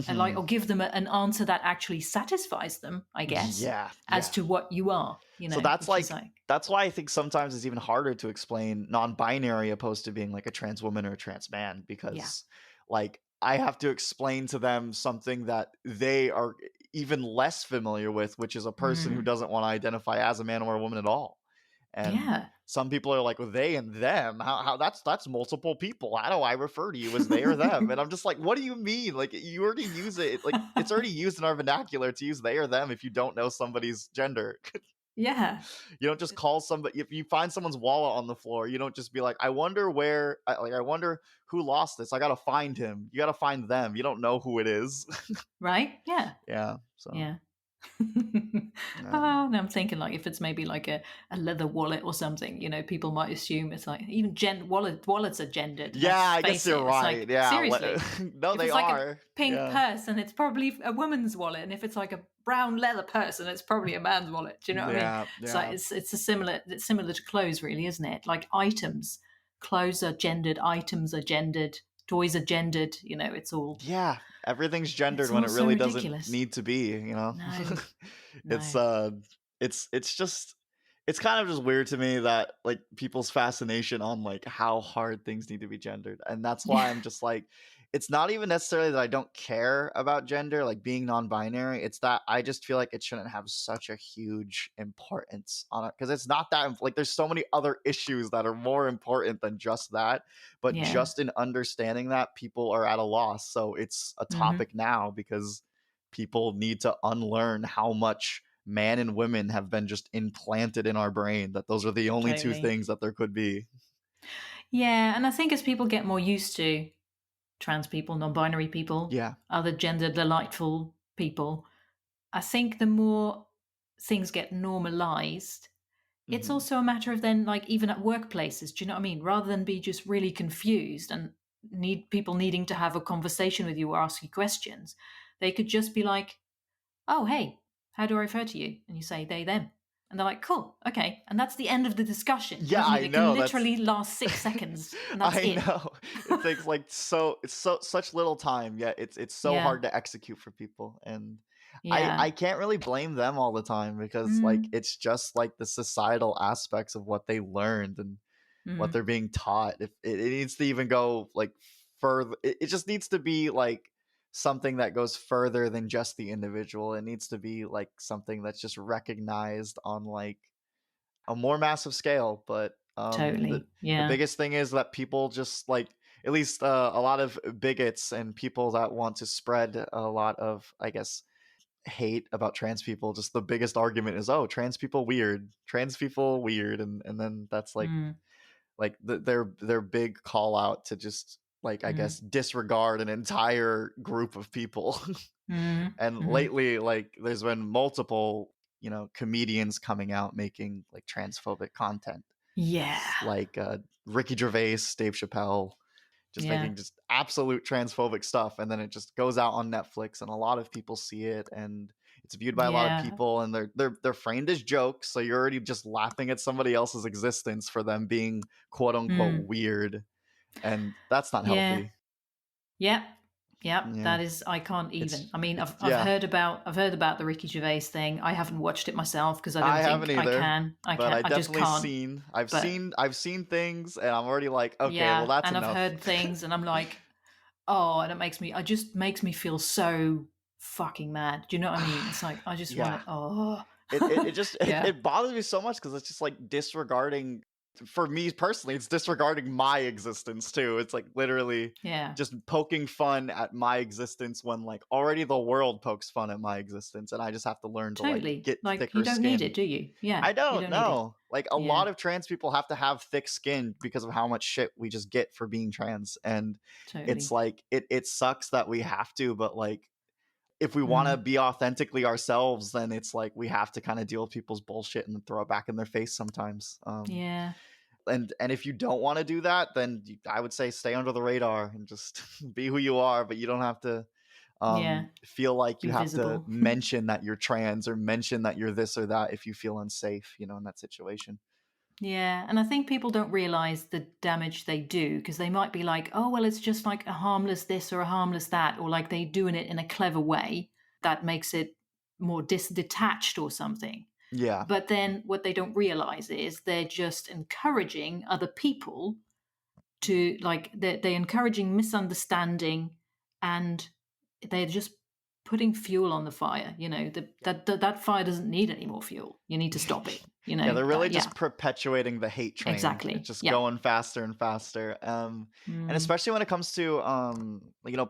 and like mhm. or give them an answer that actually satisfies them, I guess, Yeah, as yeah. to what you are, So that's which is like like that's why I think sometimes it's even harder to explain non-binary opposed to being like a trans woman or a trans man yeah. because like I have to explain to them something that they are even less familiar with, which is a person who Mm, doesn't want to identify as a man or a woman at all. And yeah. some people are like, well, they and them. How that's multiple people. How do I refer to you as they or them? And I'm just like, what do you mean? Like you already use it. Like it's already used in our vernacular to use they or them if you don't know somebody's gender. Yeah. You don't just call somebody if you find someone's wallet on the floor. You don't just be like, "I wonder where I wonder who lost this. I got to find him." You got to find them. You don't know who it is. Right? Yeah. Yeah. So, Yeah. yeah. Oh, and I'm thinking like if it's maybe like a leather wallet or something, people might assume it's like even wallets are gendered. Yeah, Let's I guess face you're it. It's right. like Yeah. seriously. No, If they it's like a are. pink Yeah. purse and it's probably a woman's wallet, and if it's like a brown leather purse and it's probably a man's wallet. Do you know what I mean? Yeah. It's like Yeah. it's similar to clothes, really, isn't it? Like items, clothes are gendered, items are gendered, toys are gendered. Yeah, everything's It's gendered when all it so really doesn't ridiculous. need to be. No, It's no. it's just it's kind of just weird to me that like people's fascination on like how hard things need to be gendered. And that's why Yeah. I'm just like it's not even necessarily that I don't care about gender, like being non-binary. It's that I just feel like it shouldn't have such a huge importance on it because it's not that like there's so many other issues that are more important than just that, but Yeah. just in understanding that people are at a loss. So it's a Hmm. topic now because people need to unlearn how much man and women have been just implanted in our brain that those are the only two Totally. things that there could be. Yeah, and I think as people get more used to trans people, non-binary people, Yeah. other gender delightful people, I think the more things get normalized, it's Hmm. also a matter of then, like, even at workplaces, do you know what I mean? Rather than be just really confused and need people needing to have a conversation with you or ask you questions, they could just be like, oh, hey, how do I refer to you? And you say they, them. And they're like, cool, okay. And that's the end of the discussion. Yeah, Doesn't it? I It can know. That's literally last 6 seconds and that's I it. know. It takes like it's so such little time, yet it's so Yeah. hard to execute for people. And Yeah. I can't really blame them all the time because like Mm, it's just like the societal aspects of what they learned and what mm, they're being taught. If it needs to even go like further, it just needs to be like something that goes further than just the individual. It needs to be like something that's just recognized on like a more massive scale. But totally. the Yeah. biggest thing is that people just like at least a lot of bigots and people that want to spread a lot of, I guess, hate about trans people. Just the biggest argument is, oh, trans people weird, and then that's Mm, like their big call out to just like, I mm, guess, disregard an entire group of people. mm, And mm. lately, like, there's been multiple, comedians coming out making like transphobic content, Yeah. like Ricky Gervais, Dave Chappelle, just Yeah. making just absolute transphobic stuff, and then it just goes out on Netflix, and a lot of people see it, and it's viewed by a lot of Yeah. people, and they're framed as jokes, so you're already just laughing at somebody else's existence for them being quote unquote Mm, weird, and that's not yeah. healthy. Yep. Yep. Yeah, That is, I can't even. it's I mean, it's I've yeah. heard about the Ricky Gervais thing. I haven't watched it myself because I I don't haven't think I either, can. I but can't. I I just definitely can't. seen But I've seen things, and I'm already like, okay, well yeah, that's and I've enough. heard things, and I'm like, oh, and it just makes me feel so fucking mad. Do you know what I mean? It's like I just want Yeah. to. Oh, It just yeah, it bothers me so much because it's just like disregarding, for me personally, it's disregarding my existence too. It's like literally yeah, just poking fun at my existence when like already the world pokes fun at my existence, and I just have to learn to like totally. get Like you thicker don't need it, skin. do you? Yeah, I you don't don't need it. know. Like a Yeah, lot of trans people have to have thick skin because of how much shit we just get for being trans. And it's totally. like it sucks that we have to, but like if we want to Mm, be authentically ourselves, then it's like we have to kind of deal with people's bullshit and throw it back in their face sometimes. yeah, And if you don't want to do that, then I would say stay under the radar and just be who you are, but you don't have to yeah. feel like you Be have to visible. mention that you're trans or mention that you're this or that if you feel unsafe, in that situation. Yeah, and I think people don't realize the damage they do because they might be like, oh, well, it's just like a harmless this or a harmless that, or like they doing it in a clever way that makes it more detached or something. Yeah. But then what they don't realize is they're just encouraging other people to, like, they're encouraging misunderstanding, and they're just putting fuel on the fire. That fire doesn't need any more fuel. You need to stop it. Yeah, they're really Yeah, just perpetuating the hate train. It's exactly. just Yeah. going faster and faster. And Mm, especially when it comes to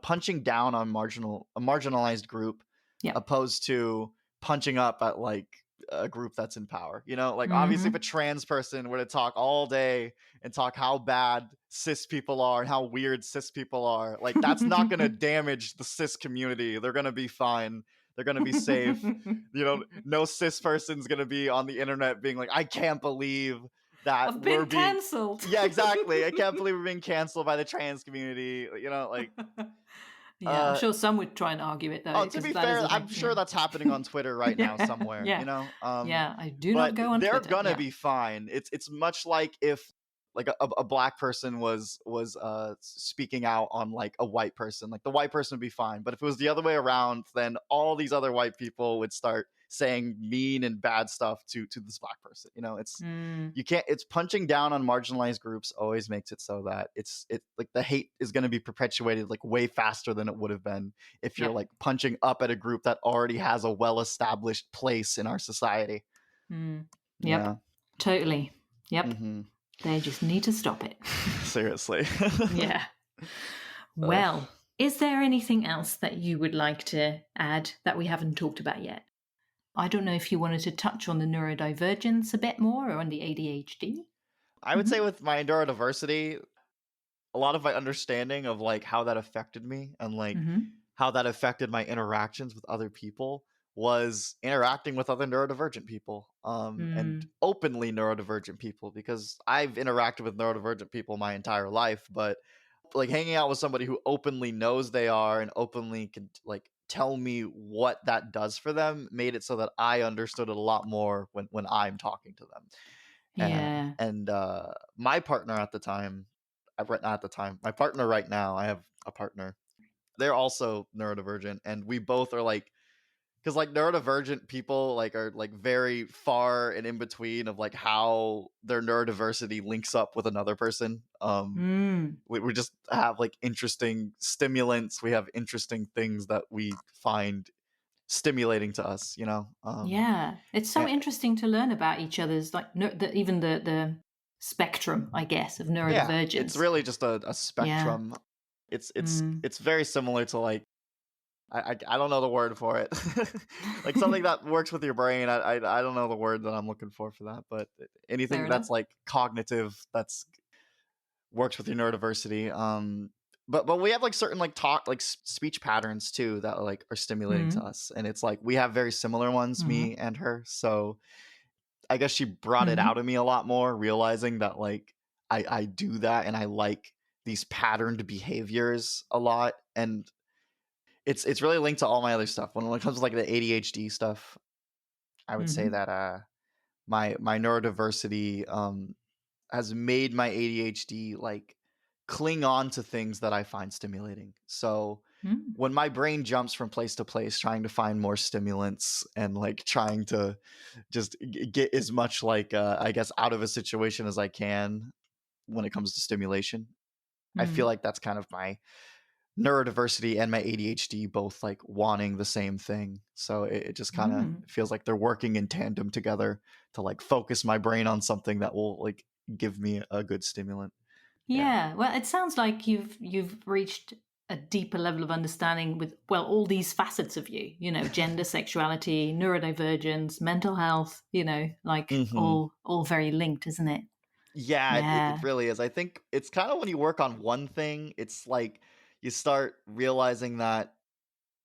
punching down on a marginalized group yeah. opposed to punching up at like a group that's in power. Like obviously if a Hmm. trans person were to talk all day and talk how bad cis people are and how weird cis people are, like that's not going to damage the cis community. They're going to be fine. They're going to be safe. No cis person's going to be on the internet being like, I can't believe that I've we're been being, cancelled. yeah, exactly. I can't believe we're being canceled by the trans community. Like, Yeah, I'm uh, sure some would try and argue it though, oh, to because be that is fair, a I'm thing. sure Yeah. that's happening on Twitter right now Yeah. somewhere, Yeah. Yeah. I do not but go on they're Twitter. gonna Yeah. be fine. It's much like if like a black person was speaking out on like a white person, like the white person would be fine. But if it was the other way around, then all these other white people would start saying mean and bad stuff to this black person. It's Mm, you can't it's punching down on marginalized groups always makes it so that it like the hate is going to be perpetuated like way faster than it would have been if you're yep. like punching up at a group that already has a well-established place in our society. Mm, yep. Yeah. Totally. Yep. Hmm. They just need to stop it. Seriously. Yeah. Ugh. Well, is there anything else that you would like to add that we haven't talked about yet? I don't know if you wanted to touch on the neurodivergence a bit more or on the ADHD. I would say Mm-hmm. with my neurodiversity, a lot of my understanding of like how that affected me and like Mm-hmm. how that affected my interactions with other people was interacting with other neurodivergent people and Mm. openly neurodivergent people because I've interacted with neurodivergent people my entire life, but like hanging out with somebody who openly knows they are and openly can like tell me what that does for them made it so that I understood it a lot more when I'm talking to them. Yeah. My partner at the time, not at the time, my partner right now, I have a partner. They're also neurodivergent, and we both are like, because like neurodivergent people like are like very far and in between of like how their neurodiversity links up with another person. Mm. We just have like interesting stimulants. We have interesting things that we find stimulating to us, you know. Yeah. It's so And, interesting to learn about each other's, like, even the spectrum, I guess, of yeah, it's neurodivergence. really just a Yeah. spectrum. Mm. It's very similar to like I don't know the word for it. Like something that works with your brain. I don't know the word that I'm looking for that, but Fair anything enough. that's like cognitive that's works with your neurodiversity. But we have like certain like talk like speech patterns too that like are stimulating to Mm. us, and it's like we have very similar ones, Mm-hmm. me and her. So I guess she brought it out Mm-hmm. of me a lot more, realizing that like I do that and I like these patterned behaviors a lot, and it's really linked to all my other stuff. When it comes to like the ADHD stuff, I would say Mm-hmm. that my neurodiversity has made my ADHD like cling on to things that I find stimulating. So Mm. when my brain jumps from place to place trying to find more stimulants and like trying to just get as much like I guess out of a situation as I can when it comes to stimulation, I feel Mm. like that's kind of my neurodiversity and my ADHD both like wanting the same thing. So it just kind of Mm. feels like they're working in tandem together to like focus my brain on something that will like give me a good stimulant. Yeah. Yeah. Well, it sounds like you've reached a deeper level of understanding with, well, all these facets of you, gender, sexuality, neurodivergence, mental health, like Hmm. all very linked, isn't it? Yeah, it Yeah. really is. I think it's kind of when you work on one thing, it's like you start realizing that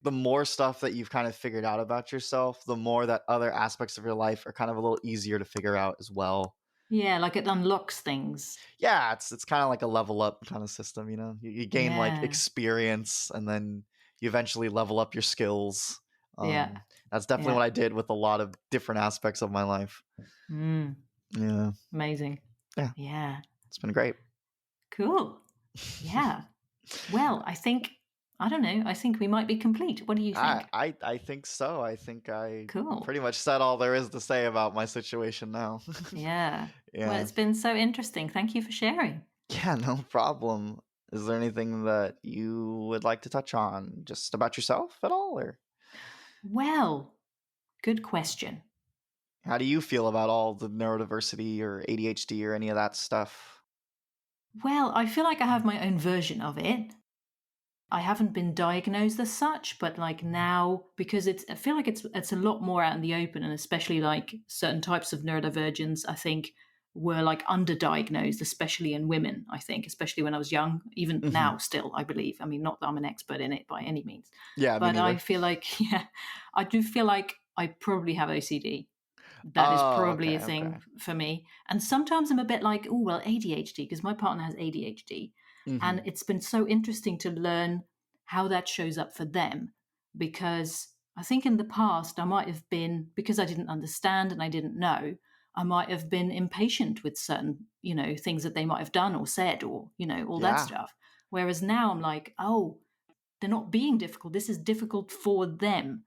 the more stuff that you've kind of figured out about yourself, the more that other aspects of your life are kind of a little easier to figure out as well. Yeah, like it unlocks things. Yeah, it's kind of like a level up kind of system, you know. You gain like Yeah. experience, and then you eventually level up your skills. Yeah. That's definitely Yeah. what I did with a lot of different aspects of my life. Mm. Yeah, Amazing. yeah, Yeah. it's been great. Cool. Yeah. Well, I don't know, I think we might be complete. What do you think? I think so. I think I Cool. pretty much said all there is to say about my situation now. Yeah. Well, Yeah. it's been so interesting. Thank you for sharing. Yeah, no problem. Is there anything that you would like to touch on just about yourself at all, or Well, good question. how do you feel about all the neurodiversity or ADHD or any of that stuff? Well, I feel like I have my own version of it. I haven't been diagnosed as such, but like now, because I feel like it's a lot more out in the open, and especially like certain types of neurodivergence, I think were like underdiagnosed, especially in women. I think, especially when I was young, even Hmm. now, still, I believe. I mean, not that I'm an expert in it by any means, Yeah, me but I neither. feel like, yeah, I do feel like I probably have OCD. That is Oh, probably a okay, okay. thing for me. And sometimes I'm a bit like, oh, well, ADHD, because my partner has ADHD. And Hmm. it's been so interesting to learn how that shows up for them. Because I think in the past, I might have been, because I didn't understand and I didn't know, I might have been impatient with certain, things that they might have done or said or, all that Yeah. stuff. Whereas now I'm like, oh, they're not being difficult. This is difficult for them.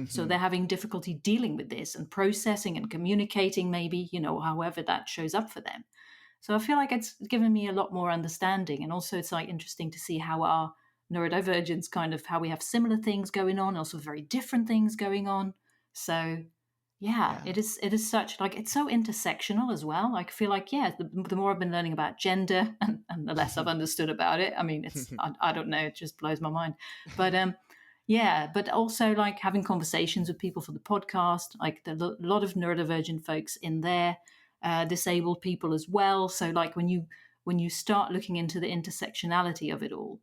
So Hmm. they're having difficulty dealing with this and processing and communicating, maybe, however that shows up for them. So I feel like it's given me a lot more understanding. And also, it's like interesting to see how our neurodivergence kind of how we have similar things going on, also very different things going on. So yeah, Yeah. it is such like it's so intersectional as well. I feel like yeah, the more I've been learning about gender and the less I've understood about it. I mean, I don't know, it just blows my mind. But Yeah, but also like having conversations with people for the podcast, like a lot of neurodivergent folks in there, disabled people as well. So like when you start looking into the intersectionality of it all,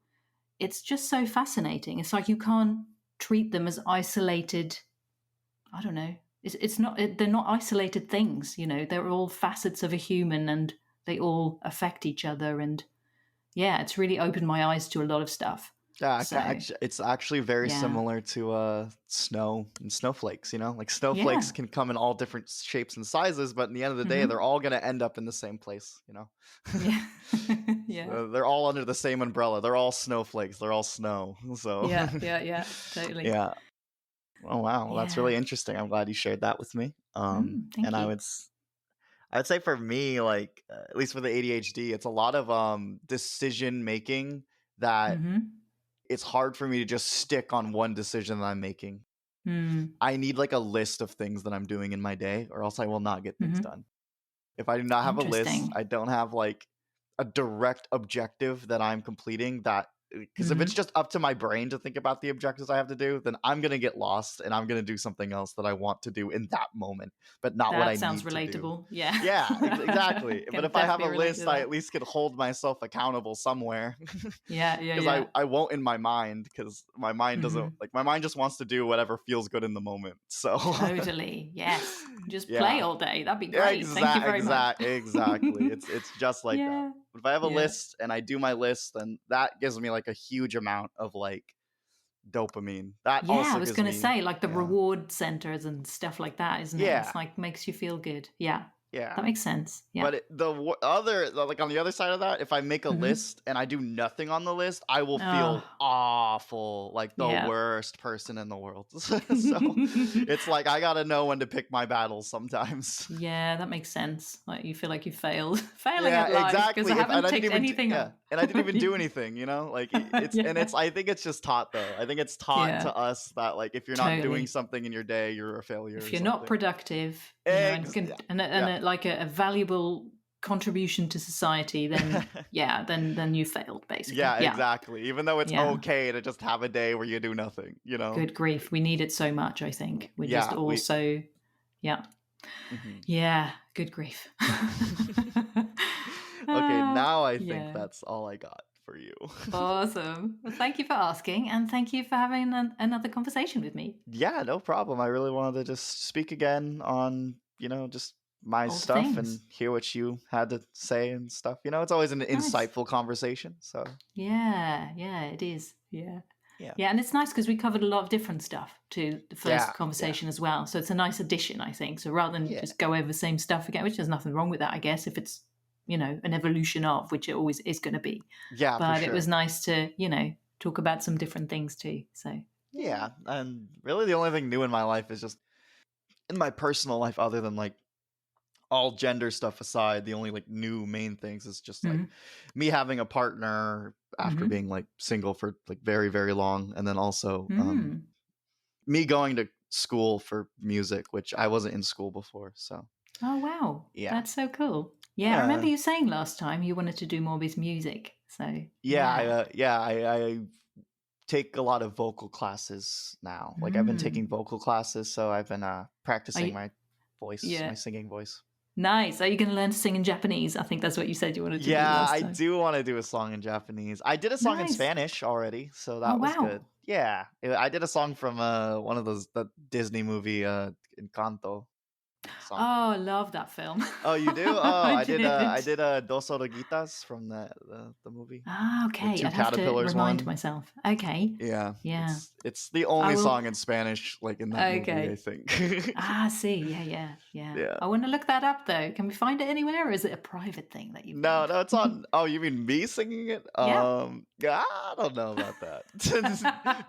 it's just so fascinating. It's like you can't treat them as isolated. I don't know. It's not. They're not isolated things. You know, they're all facets of a human, and they all affect each other. And yeah, it's really opened my eyes to a lot of stuff. Yeah, So it's actually very yeah, similar to snow and snowflakes, you know? Like snowflakes yeah. can come in all different shapes and sizes, but in the end of the day, they're Hmm. all going to end up in the same place, you know? Yeah. Yeah. So they're all under the same umbrella. They're all snowflakes. They're all snow. So, Yeah. Yeah. Yeah. Totally. yeah. Oh wow, well, that's Yeah. really interesting. I'm glad you shared that with me. And Thank you. I would say for me, like at least for the ADHD, it's a lot of decision making that Mm-hmm. it's hard for me to just stick on one decision that I'm making. Mm. I need like a list of things that I'm doing in my day, or else I will not get things Mm-hmm. done. If I do not have a list, Interesting. I don't have like a direct objective that I'm completing that because if it's Mm-hmm. just up to my brain to think about the objectives I have to do, then I'm going to get lost and I'm going to do something else that I want to do in that moment, but not what I That sounds need to do. relatable. Yeah. Yeah, exactly. But Can if I have a definitely relate to list, I that. at least can hold myself accountable somewhere. Yeah. Yeah. Because Yeah. I won't in my mind because my mind doesn't Mm-hmm. like my mind just wants to do whatever feels good in the moment. So Totally. Yes. Just play yeah. all day. That'd be Yeah, great. Thank you very much. exactly. It's just like that. Yeah. But if I have a Yeah. list and I do my list, then that gives me like a huge amount of like dopamine. That Yeah, I also was gives going to me say like the yeah. reward centers and stuff like that, isn't it? Yeah. It's like makes you feel good. Yeah. Yeah. That makes sense. Yeah. But like on the other side of that, if I make a Mm-hmm. list and I do nothing on the list, I will feel Oh, awful, like the yeah. worst person in the world. So it's like I gotta know when to pick my battles sometimes. Yeah, that makes sense. Like you feel like you failed, failing Yeah, at life because I exactly. If and haven't I didn't ticked even do, anything yeah, off. and I didn't even do anything, you know? Like Yeah, I think it's just taught though. I think it's taught yeah, to us that like if you're not doing totally. something in your day, you're a failure If or you're not something. productive, you know, and Yeah. and Yeah. like a valuable contribution to society, then yeah, then you failed basically. Yeah, Yeah, exactly. Even though it's yeah. okay to just have a day where you do nothing, you know? Good grief, we need it so much. I think we're just Yeah, all so yeah, mhm. yeah. Good grief. Okay, now I think Yeah. that's all I got for you. Awesome. Well, thank you for asking, and thank you for having another conversation with me. Yeah, no problem. I really wanted to just speak again on, just my All the stuff and things. hear what you had to say and stuff. It's always an Nice. insightful conversation. So, Yeah, yeah, it is. Yeah. yeah. Yeah, and it's nice because we covered a lot of different stuff to the first Yeah, yeah. conversation as well. So it's a nice addition, I think. So rather than Yeah. just go over the same stuff again, which there's nothing wrong with that, I guess, if it's, an evolution of, which it always is going to be. Yeah, for But it was sure. nice to, talk about some different things too. So, yeah. Yeah, and really the only thing new in my life is just in my personal life other than like all gender stuff aside, the only like new main things is just like Mm-hmm. me having a partner after Mm-hmm. being like single for like very very long, and then also Mm. me going to school for music, which I wasn't in school before. So Oh, wow. yeah, That's so cool. Yeah, I remember yeah, you saying last time you wanted to do more with music. So, yeah. yeah. I take a lot of vocal classes now. Like I've been taking Mm. vocal classes, so I've been Are practicing you, my voice, my yeah. singing voice. Nice. Are you going to learn to sing in Japanese? I think that's what you said you wanted to do Yeah, last I time. do want to do a song in Japanese. I did a song in Nice. Spanish already, so Oh, that was good. wow. Yeah, I did a song from one of those the Disney movie Encanto song. Oh, I love that film. Oh, you do? Oh, I I did. did Dos Oruguitas from the movie, Ah, the okay. two I'd have to caterpillars remind one. myself. Okay. Yeah, Yeah. it's the I only will. song in Spanish like in that movie, I Okay. think. Ah, I see. Yeah, yeah, yeah. Yeah. I want to look that up though. Can we find it anywhere or is it a private thing that you've No, made? no, it's on. Oh, you mean me singing it? Yeah. Yeah, I don't know about that.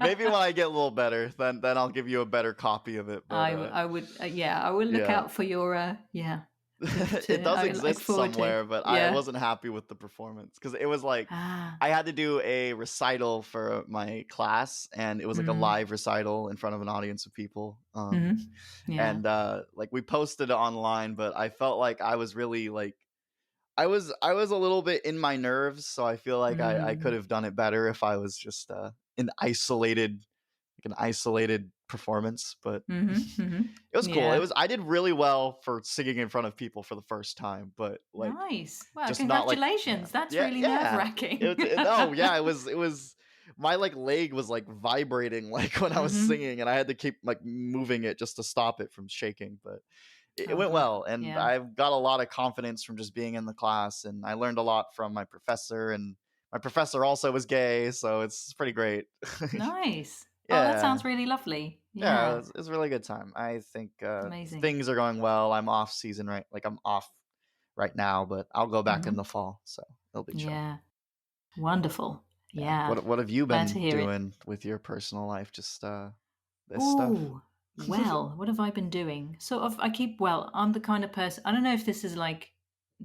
Maybe when I get a little better, then I'll give you a better copy of it. But I would, yeah, I will look yeah, out for your, yeah, it does I look exist forward to. somewhere, but I Yeah. wasn't happy with the performance because it was like Ah, I had to do a recital for my class, and it was like a mm, live recital in front of an audience of people. yeah, And like we posted it online, but I felt like I was really like I was a little bit in my nerves, so I feel like I could mm, have done it better if I was just an isolated an isolated performance, but Mm-hmm. Mm-hmm. it was cool. Yeah. I did really well for singing in front of people for the first time, but like Nice. Well, just not like yeah. congratulations. That's Yeah, really yeah. nerve-wracking. No, yeah, it was my like leg was like vibrating like when I was Mm-hmm. singing and I had to keep like moving it just to stop it from shaking, but it Oh, went good. well and Yeah. I've got a lot of confidence from just being in the class and I learned a lot from my professor and my professor also was gay, so it's pretty great. Nice. Oh, that Yeah. sounds really lovely. Yeah, Yeah. it was a really good time. I think Amazing. things are going well. I'm off season right, like I'm off right now, but I'll go back in Mm-hmm. the fall, so it'll be chill. Yeah. Wonderful. Yeah. Yeah. What have you Glad to been hear it. doing with your personal life? Just this stuff. Oh, well, what have I been doing? Sort of, I'm the kind of person, I don't know if this is like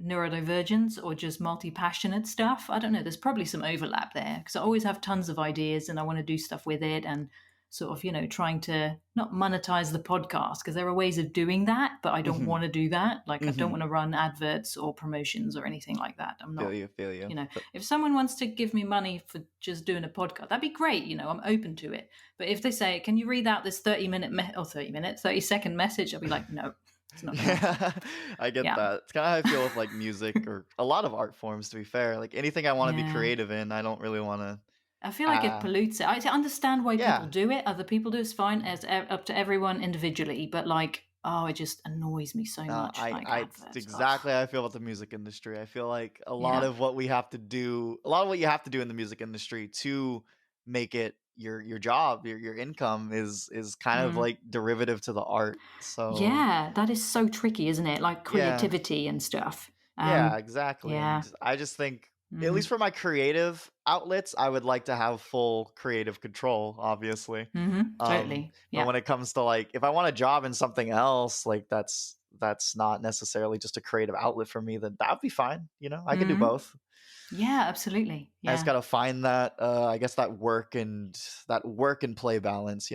neurodivergence or just multi passionate stuff. I don't know. There's probably some overlap there because I always have tons of ideas and I want to do stuff with it and sort of, trying to not monetize the podcast because there are ways of doing that, but I don't Mhm. want to do that. Like, I don't Mhm. want to run adverts or promotions or anything like that. I'm Feel not you, feel you. if someone wants to give me money for just doing a podcast, that'd be great. I'm open to it. But if they say, "Can you read out this 30-minute or 30-second message?" I'll be like, "No, it's not going to happen." Yeah, I get Yeah, that. It's kind of how I feel with like music or a lot of art forms. To be fair, like anything I want to be yeah. creative in, I don't really want to. I feel like it pollutes it. I understand why people Yeah, do it. Other people do it's fine. It's up to everyone individually. But like, oh, it just annoys me so much. Like it's adverts. Ugh. exactly how I feel about the music industry. I feel like Yeah. a lot of what you have to do in the music industry to make it your job, your income is kind of Mm. like derivative to the art. So Yeah, that is so tricky, isn't it? Like yeah, creativity and stuff. yeah, exactly. And Yeah. I just think, at least Mm-hmm. for my creative outlets, I would like to have full creative control, obviously. Mm-hmm. Um, Totally. but Yeah. when it comes to like, if I want a job in something else, like that's not necessarily just a creative outlet for me, then that'd be fine. I could do Mm-hmm. both. Yeah, absolutely. I just Yeah. gotta find that, I guess that work and play balance.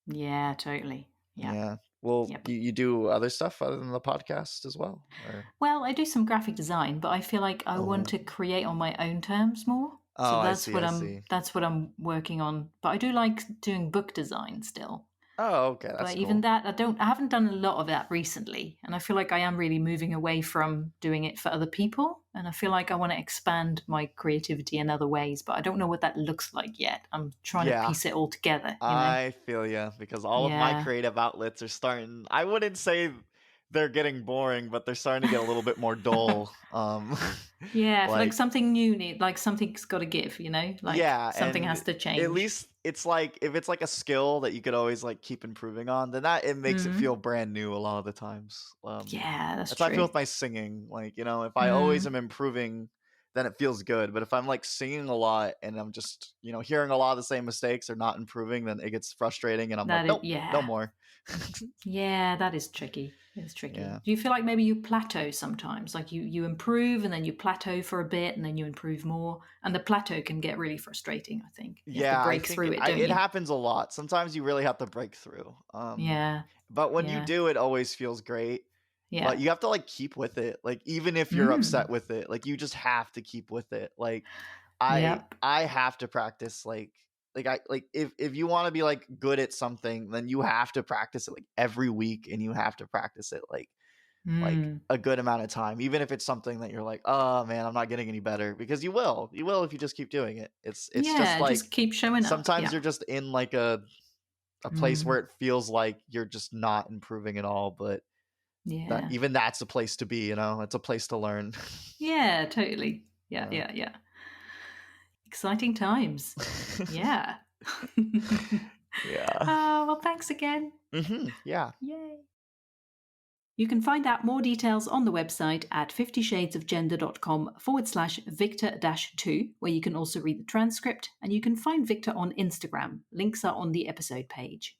Yeah, totally. Yeah. Yeah. Well, Yep. you do other stuff other than the podcast as well, or Well, I do some graphic design, but I feel like I want oh, to create on my own terms more. So I that's see, what I I'm see. that's what I'm working on. But I do like doing book design still. Oh, okay, that's But even cool. that, I haven't done a lot of that recently, and I feel like I am really moving away from doing it for other people, and I feel like I want to expand my creativity in other ways, but I don't know what that looks like yet. I'm trying to Yeah, piece it all together. I feel you because all of my Yeah. creative outlets are starting. I wouldn't say they're getting boring, but they're starting to get a little bit more dull. Yeah, I feel like Like something new like something's got to give. Like yeah, something and has to at change. least it's like if it's like a skill that you could always like keep improving on, then that it makes it feel Hmm. brand new a lot of the times. Yeah, that's That's how I feel true. with my singing. Like if I always am Mm. improving, then it feels good. But if I'm like singing a lot and I'm just hearing a lot of the same mistakes or not improving, then it gets frustrating, and I'm like, That is, nope, no yeah. more. Yeah, that is tricky. It's Yeah. tricky. Do you feel like maybe you plateau sometimes? Like you improve and then you plateau for a bit and then you improve more. And the plateau can get really frustrating, I think. You have to Yeah, I break think through it, don't it you? happens a lot. Sometimes you really have to break through. Yeah. But when you Yeah. do, it always feels great. But Yeah. you have to like keep with it. Like even if you're upset Mm. with it, like you just have to keep with it. Like I Yep. I have to practice if you want to be like good at something, then you have to practice it like every week and you have to practice it like Mm. a good amount of time, even if it's something that you're like, oh man, I'm not getting any better, because you will if you just keep doing it. It's just Yeah, like just keep showing up. sometimes Yeah. you're just in like a place Mm. where it feels like you're just not improving at all, but Yeah. that's a place to be. It's a place to learn. Yeah, totally. Yeah, Yeah. yeah, yeah. Exciting times. Yeah. Yeah. Well, thanks again. Yeah. Yay. You can find out more details on the website at FiftyShadesGender.com/Victor-2, where you can also read the transcript, and you can find Victor on Instagram. Links are on the episode page.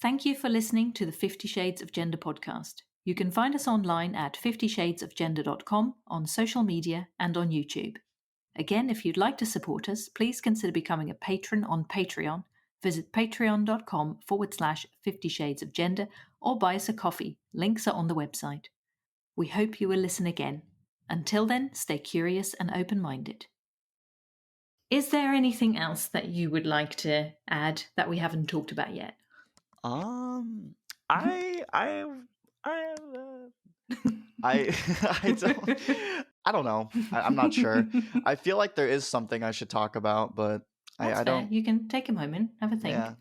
Thank you for listening to the 50 Shades of Gender podcast. You can find us online at FiftyShadesGender.com, on social media, and on YouTube. Again, if you'd like to support us, please consider becoming a patron on Patreon. Visit patreon.com/50shadesofgender or buy us a coffee. Links are on the website. We hope you will listen again. Until then, stay curious and open-minded. Is there anything else that you would like to add that we haven't talked about yet? Um, I I I I I don't know. I'm not sure. I feel like there is something I should talk about, but That's I fair. don't. You can take a moment, have a Yeah, think.